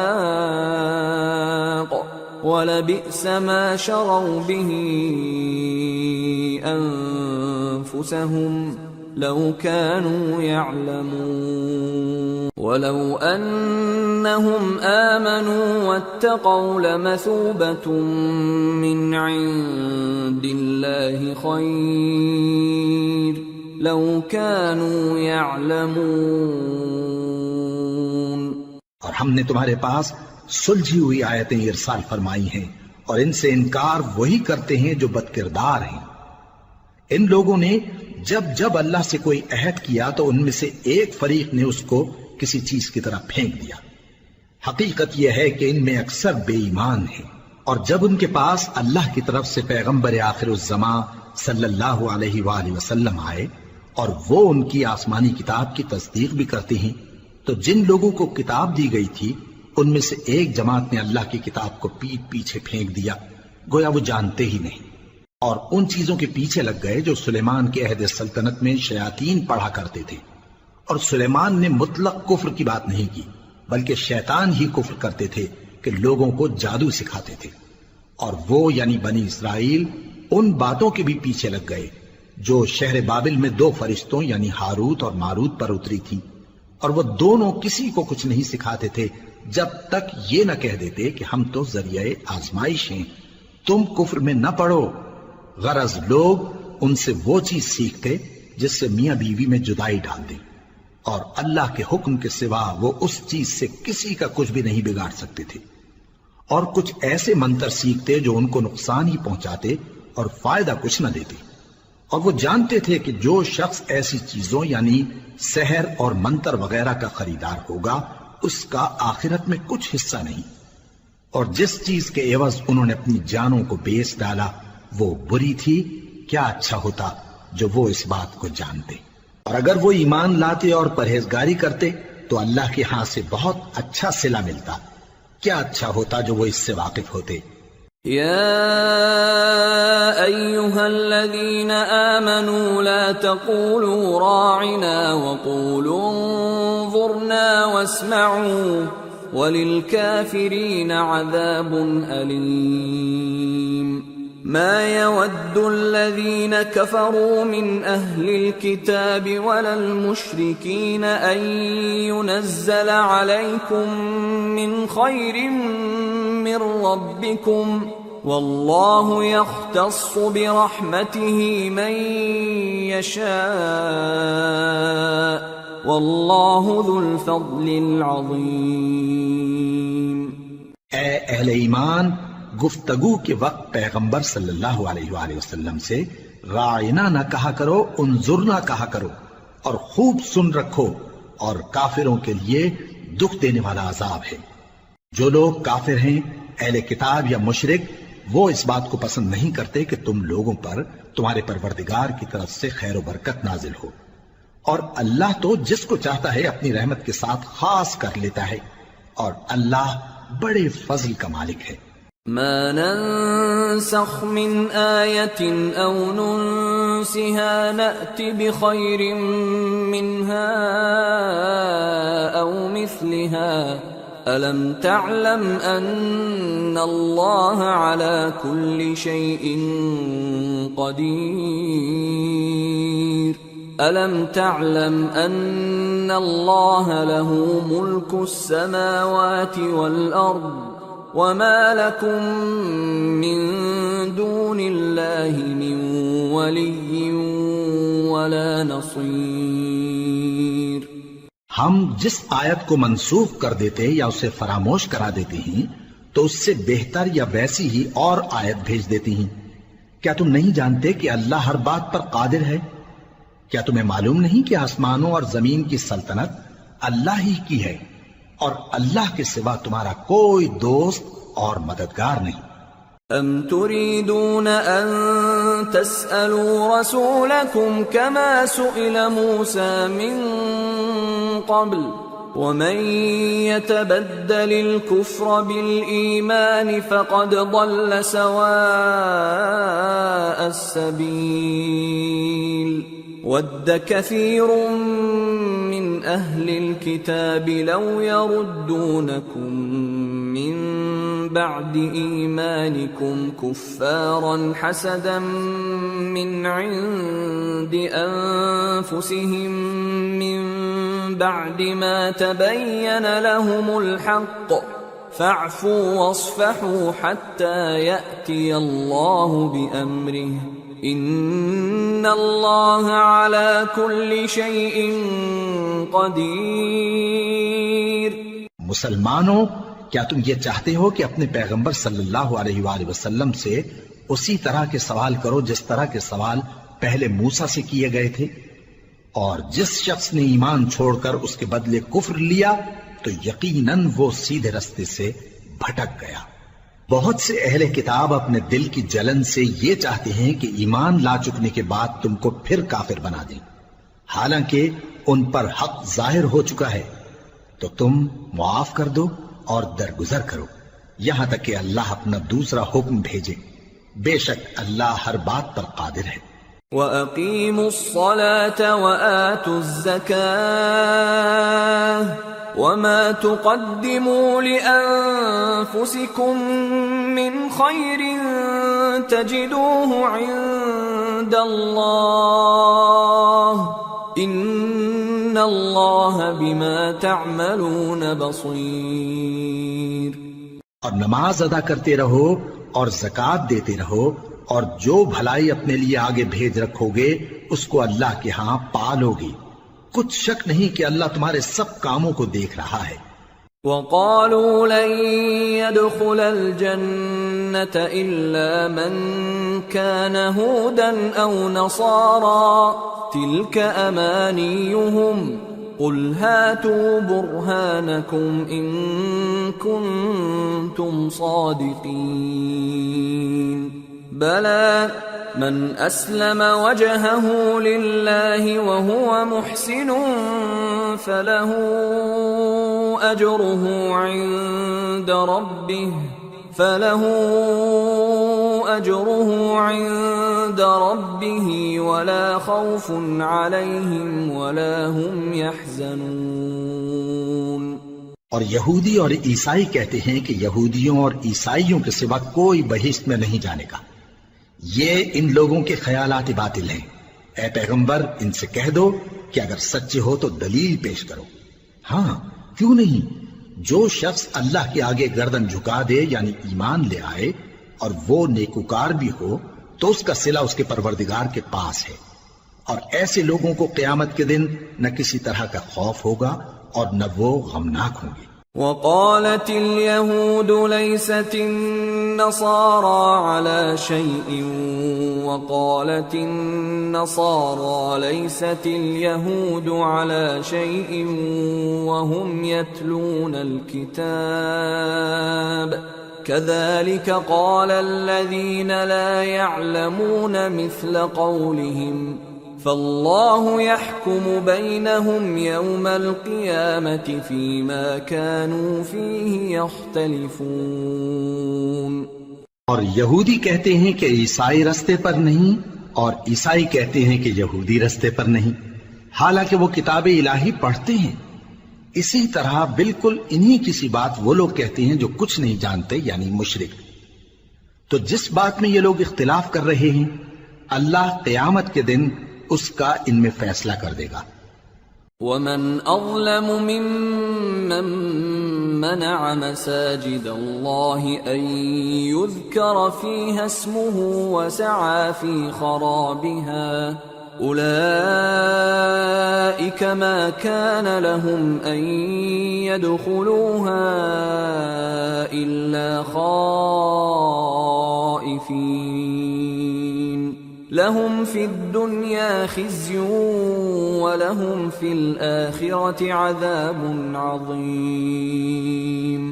وَلَبِئْسَ مَا شَرَوْا بِهِ أَنفُسَهُمْ لَوْ كَانُوا يَعْلَمُونَ وَلَوْ أَنَّهُمْ آمَنُوا وَاتَّقَوْا لَمَثُوبَةٌ مِّنْ عِندِ اللَّهِ خَيْرٌ لَوْ كَانُوا يَعْلَمُونَ۔ اور ہم نے تمہارے پاس سلجھی ہوئی آیتیں ارسال فرمائی ہیں اور ان سے انکار وہی کرتے ہیں جو بدکردار ہیں۔ ان لوگوں نے جب جب اللہ سے کوئی عہد کیا تو ان میں سے ایک فریق نے اس کو کسی چیز کی طرح پھینک دیا۔ حقیقت یہ ہے کہ ان میں اکثر بے ایمان ہیں، اور جب ان کے پاس اللہ کی طرف سے پیغمبر آخر الزمان صلی اللہ علیہ وآلہ وسلم آئے اور وہ ان کی آسمانی کتاب کی تصدیق بھی کرتے ہیں، تو جن لوگوں کو کتاب دی گئی تھی ان میں سے ایک جماعت نے اللہ کی کتاب کو پیٹ پیچھے پھینک دیا، گویا وہ جانتے ہی نہیں، اور ان چیزوں کے پیچھے لگ گئے جو سلیمان کے عہد سلطنت میں شیاطین پڑھا کرتے تھے۔ اور سلیمان نے مطلق کفر کی بات نہیں کی، بلکہ شیطان ہی کفر کرتے تھے کہ لوگوں کو جادو سکھاتے تھے۔ اور وہ یعنی بنی اسرائیل ان باتوں کے بھی پیچھے لگ گئے جو شہر بابل میں دو فرشتوں یعنی ہاروت اور ماروت پر اتری تھی، اور وہ دونوں کسی کو کچھ نہیں سکھاتے تھے جب تک یہ نہ کہہ دیتے کہ ہم تو ذریعہ آزمائش ہیں، تم کفر میں نہ پڑو۔ غرض لوگ ان سے وہ چیز سیکھتے جس سے میاں بیوی میں جدائی ڈال دیں، اور اللہ کے حکم کے سوا وہ اس چیز سے کسی کا کچھ بھی نہیں بگاڑ سکتے تھے، اور کچھ ایسے منتر سیکھتے جو ان کو نقصان ہی پہنچاتے اور فائدہ کچھ نہ دیتے۔ اور وہ جانتے تھے کہ جو شخص ایسی چیزوں یعنی سحر اور منتر وغیرہ کا خریدار ہوگا اس کا آخرت میں کچھ حصہ نہیں۔ اور جس چیز کے عوض انہوں نے اپنی جانوں کو بیچ ڈالا وہ بری تھی، کیا اچھا ہوتا جو وہ اس بات کو جانتے۔ اور اگر وہ ایمان لاتے اور پرہیزگاری کرتے تو اللہ کے ہاں سے بہت اچھا صلہ ملتا، کیا اچھا ہوتا جو وہ اس سے واقف ہوتے۔ يا أيها الذين آمنوا لا تقولوا راعنا وقولوا انظرنا واسمعوا وللكافرين عذاب أليم ما يود الذين كفروا من أهل الكتاب ولا المشركين أن ينزل عليكم من خير من ربكم والله يختص برحمته من يشاء والله ذو الفضل العظيم۔ اے اہل ایمان، گفتگو کے وقت پیغمبر صلی اللہ علیہ وآلہ وسلم سے راعنا نہ کہا کرو، انظرنا کہا کرو، اور خوب سن رکھو، اور کافروں کے لیے دکھ دینے والا عذاب ہے۔ جو لوگ کافر ہیں، اہل کتاب یا مشرک، وہ اس بات کو پسند نہیں کرتے کہ تم لوگوں پر تمہارے پروردگار کی طرف سے خیر و برکت نازل ہو، اور اللہ تو جس کو چاہتا ہے اپنی رحمت کے ساتھ خاص کر لیتا ہے، اور اللہ بڑے فضل کا مالک ہے۔ ما ننسخ من آية أو ننسها نأت بخير منها أو مثلها ألم تعلم أن الله على كل شيء قدير ألم تعلم أن الله له ملك السماوات والأرض وما لكم من دون الله من ولي ولا نصير۔ ہم جس آیت کو منسوخ کر دیتے یا اسے فراموش کرا دیتے ہیں تو اس سے بہتر یا ویسی ہی اور آیت بھیج دیتی ہیں۔ کیا تم نہیں جانتے کہ اللہ ہر بات پر قادر ہے؟ کیا تمہیں معلوم نہیں کہ آسمانوں اور زمین کی سلطنت اللہ ہی کی ہے، اور اللہ کے سوا تمہارا کوئی دوست اور مددگار نہیں۔ ام تريدون ان تسألوا رسولكم كما سئل موسى من قبل ومن يتبدل الكفر بالإيمان فقد ضل سواء السبيل ود كثير من أهل الكتاب لو يردونكم من بعد إيمانكم كفارا حسدا من عند أنفسهم من بعد ما تبين لهم الحق فاعفوا واصفحوا حتى يأتي الله بأمره ان اللہ علی کل شیء قدیر۔ مسلمانوں، کیا تم یہ چاہتے ہو کہ اپنے پیغمبر صلی اللہ علیہ وآلہ وسلم سے اسی طرح کے سوال کرو جس طرح کے سوال پہلے موسیٰ سے کیے گئے تھے؟ اور جس شخص نے ایمان چھوڑ کر اس کے بدلے کفر لیا تو یقیناً وہ سیدھے رستے سے بھٹک گیا۔ بہت سے اہل کتاب اپنے دل کی جلن سے یہ چاہتے ہیں کہ ایمان لا چکنے کے بعد تم کو پھر کافر بنا دیں، حالانکہ ان پر حق ظاہر ہو چکا ہے۔ تو تم معاف کر دو اور درگزر کرو یہاں تک کہ اللہ اپنا دوسرا حکم بھیجے، بے شک اللہ ہر بات پر قادر ہے۔ وَأَقِيمُوا الصَّلَاةَ وَآتُوا الزَّكَاةَ وَمَا تُقَدِّمُوا لِأَنفُسِكُم مِّنْ خَيْرٍ تَجِدُوهُ عِندَ اللَّهِ إِنَّ اللَّهَ بِمَا تَعْمَلُونَ بَصِيرٌ۔ اور نماز ادا کرتے رہو اور زکوٰۃ دیتے رہو، اور جو بھلائی اپنے لیے آگے بھیج رکھو گے اس کو اللہ کے ہاں پالو گے، کچھ شک نہیں کہ اللہ تمہارے سب کاموں کو دیکھ رہا ہے۔ وَقَالُوا لَن يَدْخُلَ الْجَنَّةَ إِلَّا مَن كَانَ هُودًا أَوْ نَصَارَىٰ تِلْكَ أَمَانِيُّهُمْ قُلْ هَاتُوا بُرْهَانَكُمْ إِن كُنتُمْ كنتم صادقين بلى من أسلم وجهه لله وهو محسن فله أجره عند ربه ولا خوف عليهم ولا هم يحزنون۔ اور یہودی اور عیسائی کہتے ہیں کہ یہودیوں اور عیسائیوں کے سوا کوئی بہشت میں نہیں جانے کا۔ یہ ان لوگوں کے خیالات باطل ہیں۔ اے پیغمبر ان سے کہہ دو کہ اگر سچے ہو تو دلیل پیش کرو۔ ہاں کیوں نہیں، جو شخص اللہ کے آگے گردن جھکا دے یعنی ایمان لے آئے اور وہ نیکوکار بھی ہو تو اس کا صلہ اس کے پروردگار کے پاس ہے، اور ایسے لوگوں کو قیامت کے دن نہ کسی طرح کا خوف ہوگا اور نہ وہ غمناک ہوں گے۔ وقالت اليهود ليست النصارى على شيء وقالت النصارى ليست اليهود على شيء وهم يتلون الكتاب كذلك قال الذين لا يعلمون مثل قولهم فالله يحكم بينهم يوم القيامة فيما كانوا فيه يختلفون۔ اور یہودی کہتے ہیں کہ عیسائی رستے پر نہیں، اور عیسائی کہتے ہیں کہ یہودی رستے پر نہیں، حالانکہ وہ کتاب الہی پڑھتے ہیں۔ اسی طرح بالکل انہی کسی بات وہ لوگ کہتے ہیں جو کچھ نہیں جانتے یعنی مشرک۔ تو جس بات میں یہ لوگ اختلاف کر رہے ہیں اللہ قیامت کے دن اس کا ان میں فیصلہ کر دے گا۔ ومن اظلم ممن منع مساجد الله ان يذكر فيها اسمه وسعى في خرابها اولئك ما كان لهم ان يدخلوها الا خائفين لهم في الدنيا خزي ولهم في الآخرة عذاب عظيم۔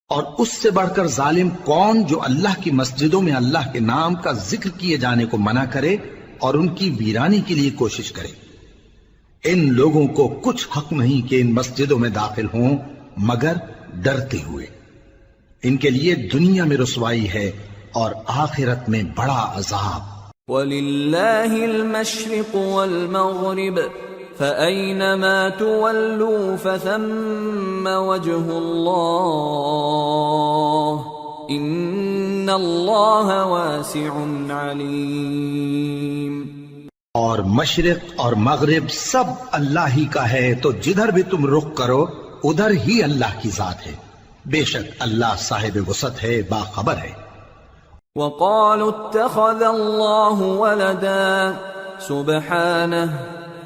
اور اس سے بڑھ کر ظالم کون جو اللہ کی مسجدوں میں اللہ کے نام کا ذکر کیے جانے کو منع کرے اور ان کی ویرانی کے لیے کوشش کرے۔ ان لوگوں کو کچھ حق نہیں کہ ان مسجدوں میں داخل ہوں مگر ڈرتے ہوئے۔ ان کے لیے دنیا میں رسوائی ہے اور آخرت میں بڑا عذاب۔ وَلِلَّهِ الْمَشْرِقُ وَالْمَغْرِبُ فَأَيْنَمَا تُوَلُّوا فَثَمَّ وَجْهُ اللَّهِ إِنَّ اللَّهَ وَاسِعٌ عَلِيمٌ۔ اور مشرق اور مغرب سب اللہ ہی کا ہے، تو جدھر بھی تم رخ کرو ادھر ہی اللہ کی ذات ہے، بے شک اللہ صاحب وسعت ہے، باخبر ہے۔ وقالوا اتخذ الله ولدا سبحانه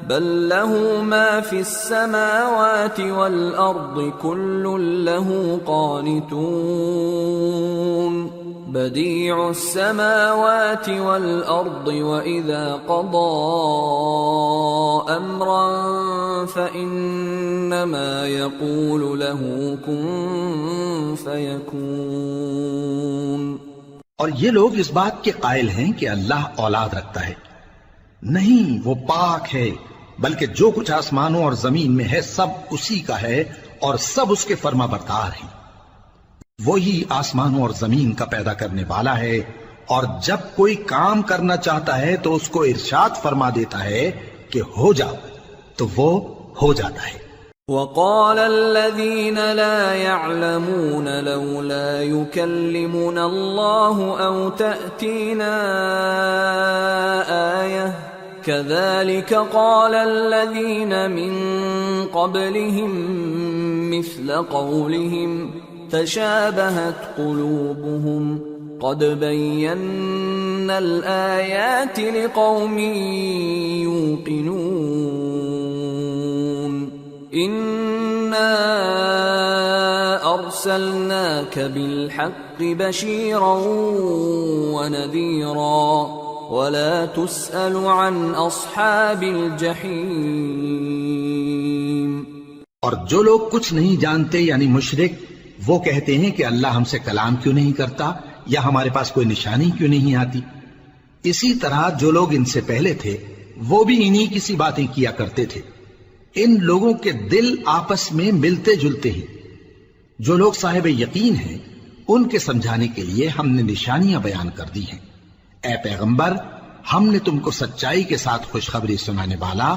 بل له ما في السماوات والأرض كل له قانتون بديع السماوات والأرض وإذا قضى أمرا فإنما يقول له كن فيكون۔ اور یہ لوگ اس بات کے قائل ہیں کہ اللہ اولاد رکھتا ہے، نہیں، وہ پاک ہے، بلکہ جو کچھ آسمانوں اور زمین میں ہے سب اسی کا ہے اور سب اس کے فرما بردار ہیں۔ وہی آسمانوں اور زمین کا پیدا کرنے والا ہے، اور جب کوئی کام کرنا چاہتا ہے تو اس کو ارشاد فرما دیتا ہے کہ ہو جا، تو وہ ہو جاتا ہے۔ وقال الذين لا يعلمون لولا يكلمنا الله أو تأتينا آية كذلك قال الذين من قبلهم مثل قولهم تشابهت قلوبهم قد بينا الآيات لقوم يوقنون إنا أرسلناك بالحق بشيرا ونذيرا ولا تسأل عن أصحاب الجحيم۔ اور جو لوگ کچھ نہیں جانتے یعنی مشرک، وہ کہتے ہیں کہ اللہ ہم سے کلام کیوں نہیں کرتا یا ہمارے پاس کوئی نشانی کیوں نہیں آتی. اسی طرح جو لوگ ان سے پہلے تھے وہ بھی انہی کسی باتیں کیا کرتے تھے. ان لوگوں کے دل آپس میں ملتے جلتے ہیں. جو لوگ صاحب یقین ہیں ان کے سمجھانے کے لیے ہم نے نشانیاں بیان کر دی ہیں. اے پیغمبر، ہم نے تم کو سچائی کے ساتھ خوشخبری سنانے والا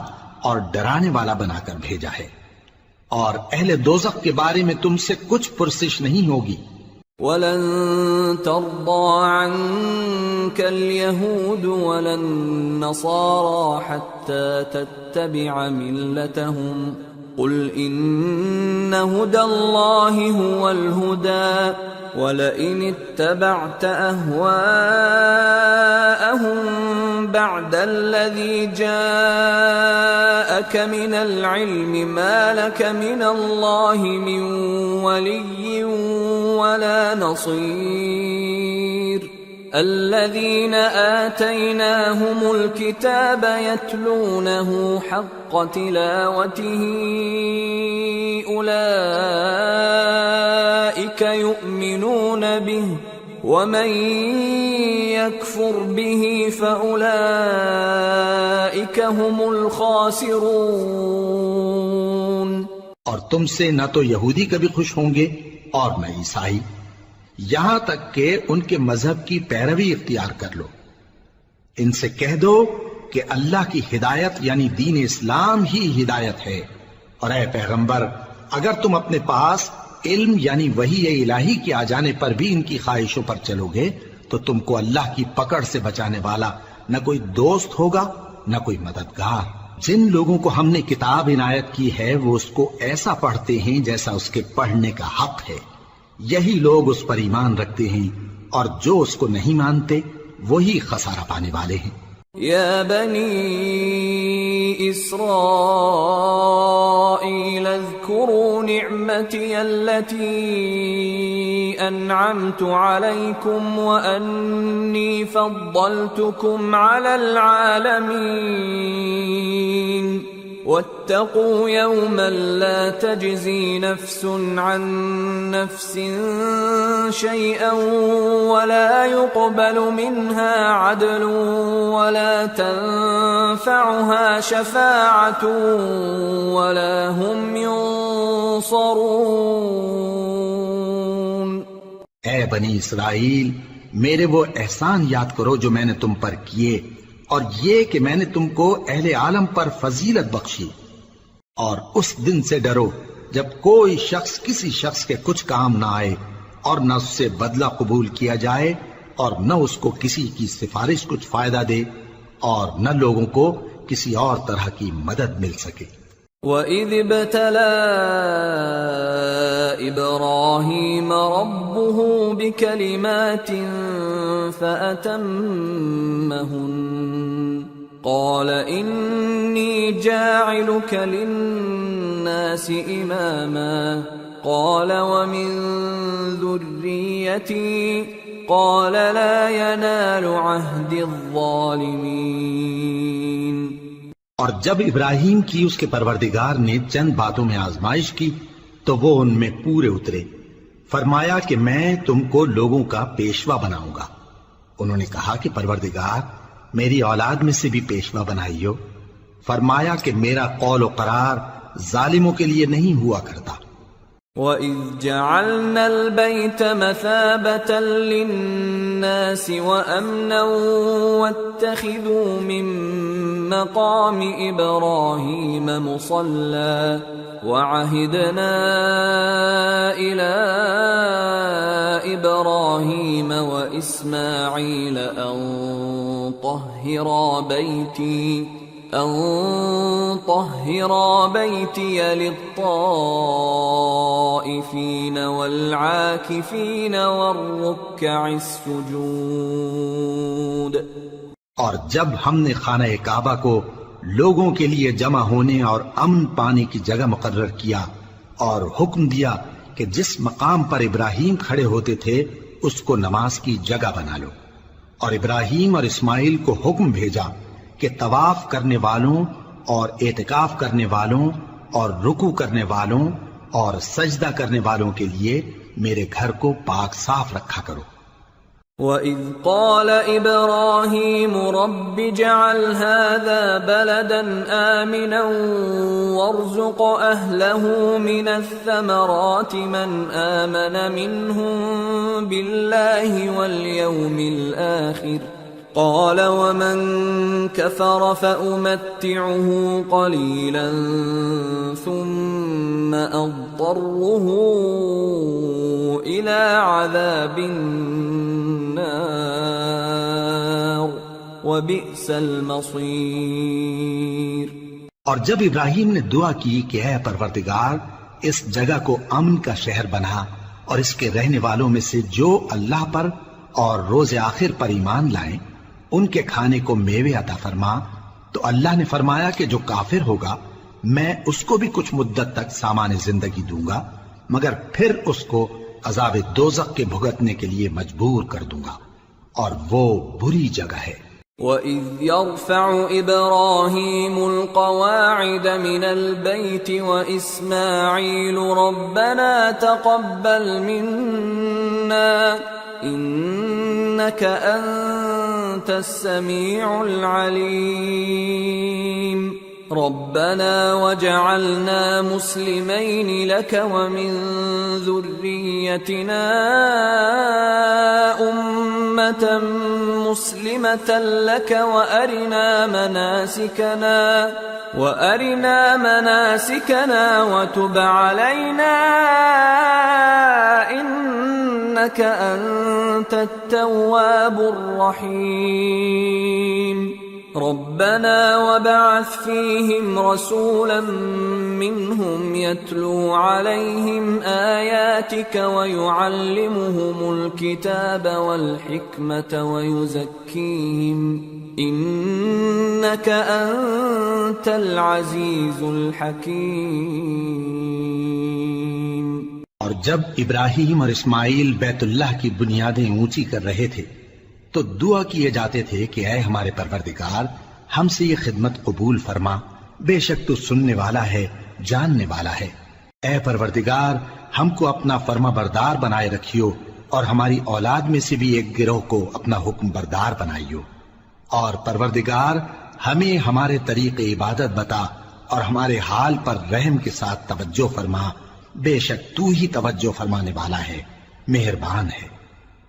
اور ڈرانے والا بنا کر بھیجا ہے، اور اہل دوزخ کے بارے میں تم سے کچھ پرسش نہیں ہوگی. وَلَن تَرْضَىٰ عَنكَ الْيَهُودُ وَلَا النَّصَارَىٰ حَتَّىٰ تَتَّبِعَ مِلَّتَهُمْ قُلْ إِنَّ هُدَى اللَّهِ هُوَ الْهُدَىٰ وَلَئِنِ اتَّبَعْتَ أَهْوَاءَهُم بَعْدَ الَّذِي جَاءَكَ مِنَ الْعِلْمِ مَا لَكَ مِنَ اللَّهِ مِن وَلِيٍّ وَلَا نَصِيرٍ. الَّذِينَ آتَيْنَاهُمُ الْكِتَابَ يَتْلُونَهُ حَقَّ تِلَاوَتِهِ أُولَئِكَ يُؤْمِنُونَ بِهِ وَمَن يَكْفُرْ بِهِ فَأُولَئِكَ هُمُ الْخَاسِرُونَ. اور تم سے نہ تو یہودی کبھی خوش ہوں گے اور نہ عیسائی، یہاں تک کہ ان کے مذہب کی پیروی اختیار کر لو. ان سے کہہ دو کہ اللہ کی ہدایت یعنی دین اسلام ہی ہدایت ہے. اور اے پیغمبر، اگر تم اپنے پاس علم یعنی وحی الہی کے آ جانے پر بھی ان کی خواہشوں پر چلو گے تو تم کو اللہ کی پکڑ سے بچانے والا نہ کوئی دوست ہوگا نہ کوئی مددگار. جن لوگوں کو ہم نے کتاب عنایت کی ہے وہ اس کو ایسا پڑھتے ہیں جیسا اس کے پڑھنے کا حق ہے. یہی لوگ اس پر ایمان رکھتے ہیں، اور جو اس کو نہیں مانتے وہی خسارہ پانے والے ہیں. یا بنی اسرائیل اذکروا نعمتی التي انعمت علیکم وانی فضلتکم علی العالمین واتقوا يوما لا تجزي نفس عن نفس شيئا ولا يقبل منها عدل ولا تنفعها شفاعة ولا هم ينصرون. اے بنی اسرائیل، میرے وہ احسان یاد کرو جو میں نے تم پر کیے، اور یہ کہ میں نے تم کو اہل عالم پر فضیلت بخشی. اور اس دن سے ڈرو جب کوئی شخص کسی شخص کے کچھ کام نہ آئے، اور نہ اس سے بدلہ قبول کیا جائے، اور نہ اس کو کسی کی سفارش کچھ فائدہ دے، اور نہ لوگوں کو کسی اور طرح کی مدد مل سکے. وَإِذِ ابْتَلَىٰ إِبْرَاهِيمَ رَبُّهُ بِكَلِمَاتٍ فَأَتَمَّهُنَّ قَالَ إِنِّي جَاعِلُكَ لِلنَّاسِ إِمَامًا قَالَ وَمِن ذُرِّيَّتِي قَالَ لَا يَنَالُ عَهْدِ الظَّالِمِينَ. اور جب ابراہیم کی اس کے پروردگار نے چند باتوں میں آزمائش کی تو وہ ان میں پورے اترے. فرمایا کہ میں تم کو لوگوں کا پیشوا بناؤں گا. انہوں نے کہا کہ پروردگار، میری اولاد میں سے بھی پیشوا بنائیو. فرمایا کہ میرا قول و قرار ظالموں کے لیے نہیں ہوا کرتا. وَإِذْ جَعَلْنَا الْبَيْتَ مَثَابَةً لِلنَّاسِ وَأَمْنًا وَاتَّخِذُوا مِن مَّقَامِ إِبْرَاهِيمَ مُصَلًّى وَعَهِدْنَا إِلَىٰ إِبْرَاهِيمَ وَإِسْمَاعِيلَ أَن طَهِّرَا بَيْتِيَ لِلطَّائِفِينَ وَالْعَاكِفِينَ وَالرُّكَّعِ السُّجُودِ. اور جب ہم نے خانہ کعبہ کو لوگوں کے لیے جمع ہونے اور امن پانے کی جگہ مقرر کیا اور حکم دیا کہ جس مقام پر ابراہیم کھڑے ہوتے تھے اس کو نماز کی جگہ بنا لو. اور ابراہیم اور اسماعیل کو حکم بھیجا کہ طواف کرنے والوں اور اعتکاف کرنے والوں اور رکوع کرنے والوں اور سجدہ کرنے والوں کے لیے میرے گھر کو پاک صاف رکھا کرو۔ وَإِذْ قَالَ إِبْرَاهِيمُ رَبِّ اجْعَلْ هَذَا بَلَدًا آمِنًا وَارْزُقْ أَهْلَهُ مِنَ الثَّمَرَاتِ مَنْ آمَنَ مِنْهُمْ بِاللَّهِ وَالْيَوْمِ الْآخِرِ قَالَ وَمَنْ كَفَرَ فَأُمَتِّعُهُ قَلِيلًا ثُمَّ أَضْطَرُّهُ إِلَى عَذَابِ النَّارِ وَبِئْسَ الْمَصِيرُ۔ اور جب ابراہیم نے دعا کی کہ اے پروردگار اس جگہ کو امن کا شہر بنا اور اس کے رہنے والوں میں سے جو اللہ پر اور روز آخر پر ایمان لائیں ان کے کھانے کو میوے عطا فرما، تو اللہ نے فرمایا کہ جو کافر ہوگا میں اس کو بھی کچھ مدت تک سامان زندگی دوں گا، مگر پھر اس کو عذاب دوزخ کے بھگتنے کے لیے مجبور کر دوں گا، اور وہ بری جگہ ہے۔ وَإِذْ يَرْفَعُ إِبْرَاهِيمُ الْقَوَاعِدَ مِنَ الْبَيْتِ وَإِسْمَاعِيلُ رَبَّنَا تَقَبَّلْ مِنَّا إِنَّكَ أَنْتَ السَّمِيعُ الْعَلِيمُ رَبَّنَا وَاجْعَلْنَا مُسْلِمَيْنِ لَكَ وَمِنْ ذُرِّيَّتِنَا أُمَّةً مُسْلِمَةً لَكَ وَأَرِنَا مَنَاسِكَنَا وَتُبْ عَلَيْنَا إِنَّكَ أَنْتَ التَّوَّابُ الرَّحِيمُ رَبَّنَا وَابْعَثْ فِيهِمْ رَسُولًا مِّنْهُمْ يَتْلُو عَلَيْهِمْ آيَاتِكَ وَيُعَلِّمُهُمُ الْكِتَابَ وَالْحِكْمَةَ وَيُزَكِّيهِمْ إِنَّكَ أَنْتَ الْعَزِيزُ الْحَكِيمُ۔ اور جب ابراہیم اور اسماعیل بیت اللہ کی بنیادیں اونچی کر رہے تھے تو دعا کیے جاتے تھے کہ اے ہمارے پروردگار ہم سے یہ خدمت قبول فرما، بے شک تو سننے والا ہے، جاننے والا ہے۔ اے پروردگار ہم کو اپنا فرما بردار بنائے رکھیو اور ہماری اولاد میں سے بھی ایک گروہ کو اپنا حکم بردار بنائیو، اور پروردگار ہمیں ہمارے طریق عبادت بتا اور ہمارے حال پر رحم کے ساتھ توجہ فرما، بے شک تو ہی توجہ فرمانے والا ہے، مہربان ہے۔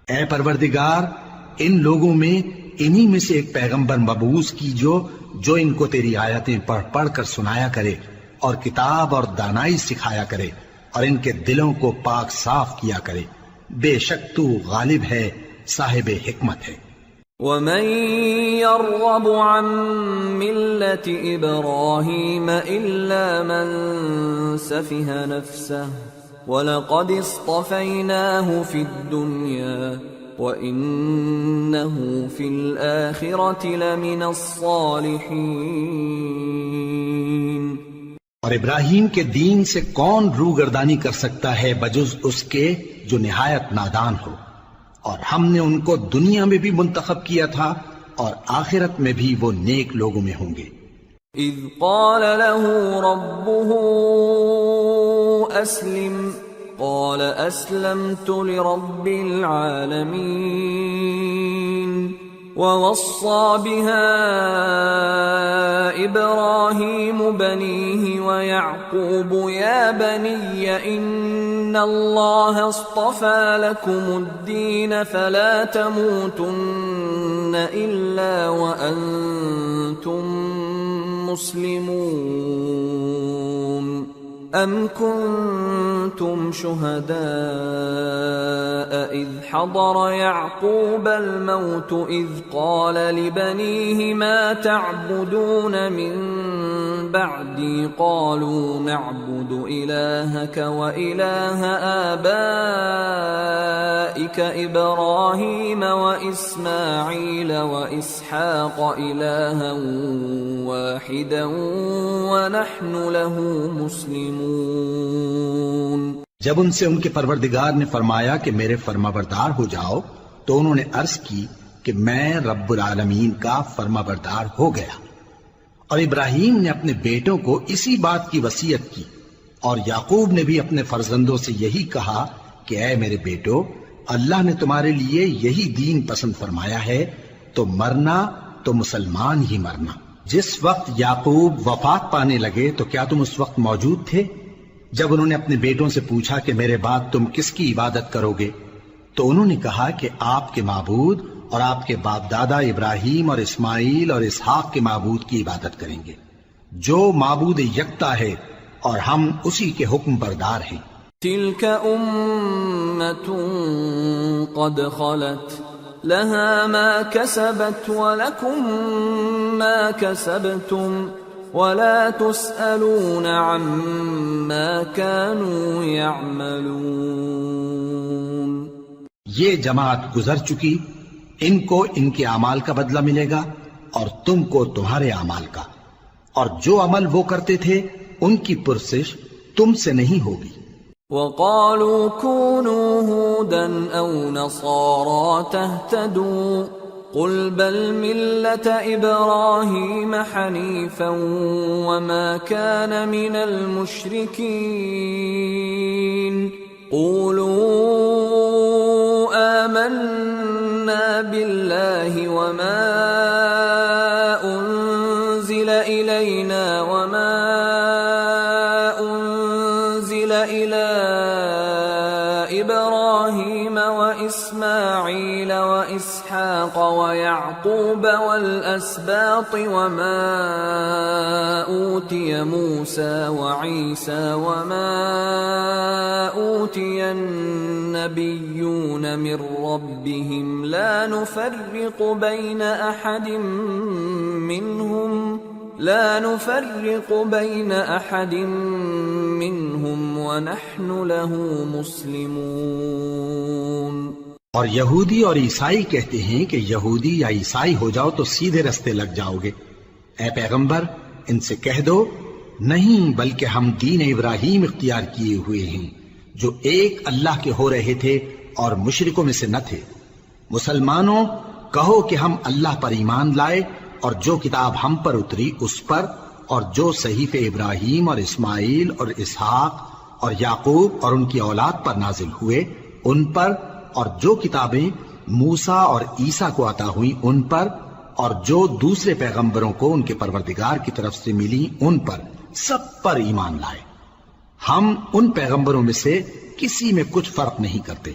اے پروردگار ان لوگوں میں انہی میں سے ایک پیغمبر مبعوث کی جو ان کو تیری آیتیں پڑھ پڑھ کر سنایا کرے اور کتاب اور دانائی سکھایا کرے اور ان کے دلوں کو پاک صاف کیا کرے، بے شک تو غالب ہے، صاحب حکمت ہے۔ وَمَن يَرْغَبُ عَن مِّلَّةِ إِبْرَاهِيمَ إِلَّا مَن سَفِهَ نَفْسَهُ وَلَقَدِ اصْطَفَيْنَاهُ فِي الدُّنْيَا وَإِنَّهُ فِي الْآخِرَةِ لَمِنَ الصَّالِحِينَ۔ اور ابراہیم کے دین سے کون روگردانی کر سکتا ہے بجز اس کے جو نہایت نادان ہو، اور ہم نے ان کو دنیا میں بھی منتخب کیا تھا اور آخرت میں بھی وہ نیک لوگوں میں ہوں گے۔ اذ قال له ربه اسلم قال اسلمت لرب العالمين ووصى بها ابراهيم بنيه ويعقوب يا بني ان الله اصطفى لكم الدين فلا تموتن الا وانتم مسلمون ام كنتم شهداء اذ حضر يعقوب الموت اذ قال لبنيه ما تعبدون من بعدي قالوا نعبد الهك واله آبائك ابراهيم واسماعيل واسحاق الها واحدا ونحن له مسلمون۔ جب ان سے ان کے پروردگار نے فرمایا کہ میرے فرما بردار ہو جاؤ تو انہوں نے عرض کی کہ میں رب العالمین کا فرما بردار ہو گیا، اور ابراہیم نے اپنے بیٹوں کو اسی بات کی وصیت کی، اور یعقوب نے بھی اپنے فرزندوں سے یہی کہا کہ اے میرے بیٹو، اللہ نے تمہارے لیے یہی دین پسند فرمایا ہے، تو مرنا تو مسلمان ہی مرنا۔ جس وقت یعقوب وفات پانے لگے تو کیا تم اس وقت موجود تھے جب انہوں نے اپنے بیٹوں سے پوچھا کہ میرے بعد تم کس کی عبادت کرو گے؟ تو انہوں نے کہا کہ آپ کے معبود اور آپ کے باپ دادا ابراہیم اور اسماعیل اور اسحاق کے معبود کی عبادت کریں گے، جو معبود یکتا ہے اور ہم اسی کے حکم بردار ہیں۔ تلك أمة قد خلت لها ما كسبت ولكم ما كسبتم ولا تسألون عما كانوا يعملون۔ یہ جماعت گزر چکی، ان کو ان کے اعمال کا بدلہ ملے گا اور تم کو تمہارے اعمال کا، اور جو عمل وہ کرتے تھے ان کی پرسش تم سے نہیں ہوگی۔ وقالوا كونوا هودا أو نصارى تهتدوا قل بل ملة إبراهيم حنيفا وما كان من المشركين قولوا آمنا بالله وما أنزل إلينا وما أنزل إلى إبراهيم وإسماعيل وإسحاق ويعقوب والأسباط وما أوتي موسى وعيسى وما أوتي النبيون من ربهم لا نفرق بين أحد منهم ونحن له مسلمون۔ اور یہودی اور عیسائی کہتے ہیں کہ یہودی یا عیسائی ہو جاؤ تو سیدھے رستے لگ جاؤ گے۔ اے پیغمبر ان سے کہہ دو نہیں، بلکہ ہم دین ابراہیم اختیار کیے ہوئے ہیں جو ایک اللہ کے ہو رہے تھے اور مشرکوں میں سے نہ تھے۔ مسلمانوں کہو کہ ہم اللہ پر ایمان لائے اور جو کتاب ہم پر اتری اس پر، اور جو صحیفے ابراہیم اور اسماعیل اور اسحاق اور یعقوب اور ان کی اولاد پر نازل ہوئے ان پر، اور جو کتابیں موسیٰ اور عیسیٰ کو عطا ہوئیں ان پر، اور جو دوسرے پیغمبروں کو ان کے پروردگار کی طرف سے ملی ان پر، سب پر ایمان لائے۔ ہم ان پیغمبروں میں سے کسی میں کچھ فرق نہیں کرتے،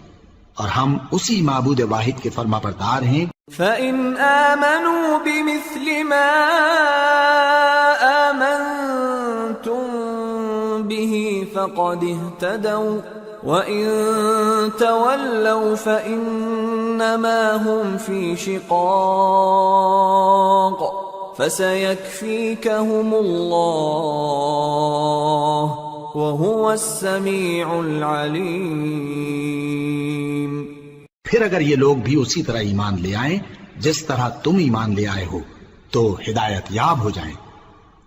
اور ہم اسی معبود واحد کے فرما بردار ہیں۔ فَإِنْ آمَنُوا بِمِثْلِ مَا آمَنْتُمْ بِهِ فَقَدِ اهْتَدَوْا وَإِنْ تَوَلَّوْا فَإِنَّمَا هُمْ فِي شِقَاقٍ فَسَيَكْفِيكَهُمُ اللَّهُ وَهُوَ السَّمِيعُ الْعَلِيمُ۔ پھر اگر یہ لوگ بھی اسی طرح ایمان لے آئیں جس طرح تم ایمان لے آئے ہو تو ہدایت یاب ہو جائیں،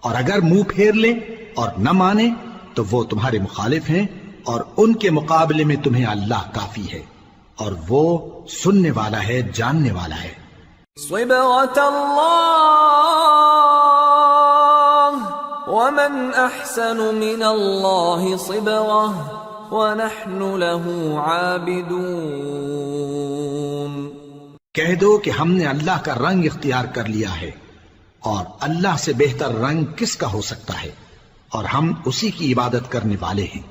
اور اگر منہ پھیر لیں اور نہ مانیں تو وہ تمہارے مخالف ہیں، اور ان کے مقابلے میں تمہیں اللہ کافی ہے، اور وہ سننے والا ہے، جاننے والا ہے۔ صبغة الله ومن أحسن من الله صبغة وَنَحْنُ لَهُ عَابِدُونَ۔ کہہ دو کہ ہم نے اللہ کا رنگ اختیار کر لیا ہے، اور اللہ سے بہتر رنگ کس کا ہو سکتا ہے، اور ہم اسی کی عبادت کرنے والے ہیں۔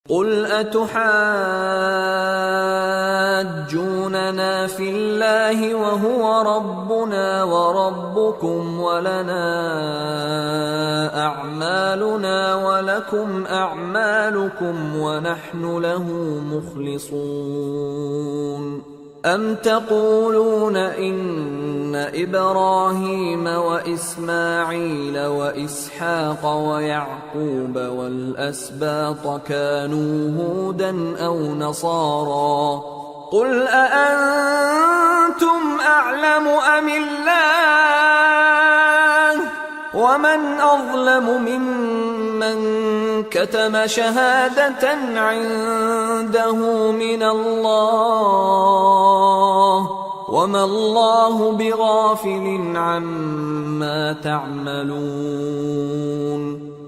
قُلْ أَتُحَاجُّونَنَا فِي اللَّهِ وَهُوَ رَبُّنَا وَرَبُّكُمْ وَلَنَا أَعْمَالُنَا وَلَكُمْ أَعْمَالُكُمْ وَنَحْنُ لَهُ مُخْلِصُونَ۔ أَمْ تَقُولُونَ إِنَّ إِبْرَاهِيمَ وَإِسْمَاعِيلَ وَإِسْحَاقَ وَيَعْقُوبَ وَالْأَسْبَاطَ كَانُوا هُودًا أَوْ نَصَارَى قُلْ أَأَنْتُمْ أَعْلَمُ أَمِ اللَّهُ وَمَنْ أَظْلَمُ مِمَّنْ كَتَمَ شَهَادَةً عِنْدَهُ مِنَ اللَّهِ وَمَا اللَّهُ بِغَافِلٍ عَمَّا تَعْمَلُونَ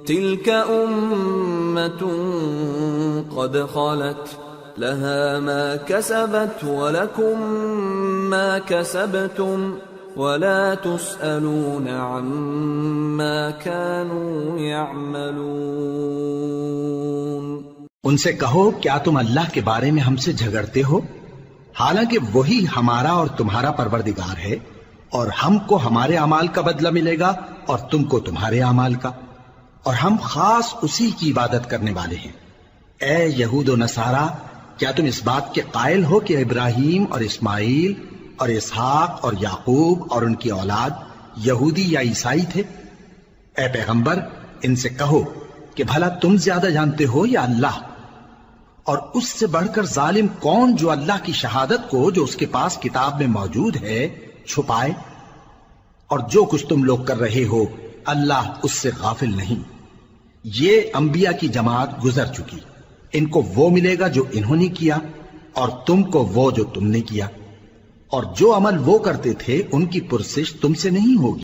تِلْكَ أُمَّةٌ قَدْ خَلَتْ لها ما كسبت ولكم ما كسبتم ولا تسألون عما كانوا يعملون۔ ان سے کہو کیا تم اللہ کے بارے میں ہم سے جھگڑتے ہو، حالانکہ وہی ہمارا اور تمہارا پروردگار ہے، اور ہم کو ہمارے اعمال کا بدلہ ملے گا اور تم کو تمہارے اعمال کا، اور ہم خاص اسی کی عبادت کرنے والے ہیں۔ اے یہود و نصارا، کیا تم اس بات کے قائل ہو کہ ابراہیم اور اسماعیل اور اسحاق اور یعقوب اور ان کی اولاد یہودی یا عیسائی تھے؟ اے پیغمبر، ان سے کہو کہ بھلا تم زیادہ جانتے ہو یا اللہ؟ اور اس سے بڑھ کر ظالم کون جو اللہ کی شہادت کو جو اس کے پاس کتاب میں موجود ہے چھپائے؟ اور جو کچھ تم لوگ کر رہے ہو اللہ اس سے غافل نہیں۔ یہ انبیاء کی جماعت گزر چکی، ان کو وہ ملے گا جو انہوں نے کیا، اور تم کو وہ جو تم نے کیا، اور جو عمل وہ کرتے تھے ان کی پرسش تم سے نہیں ہوگی۔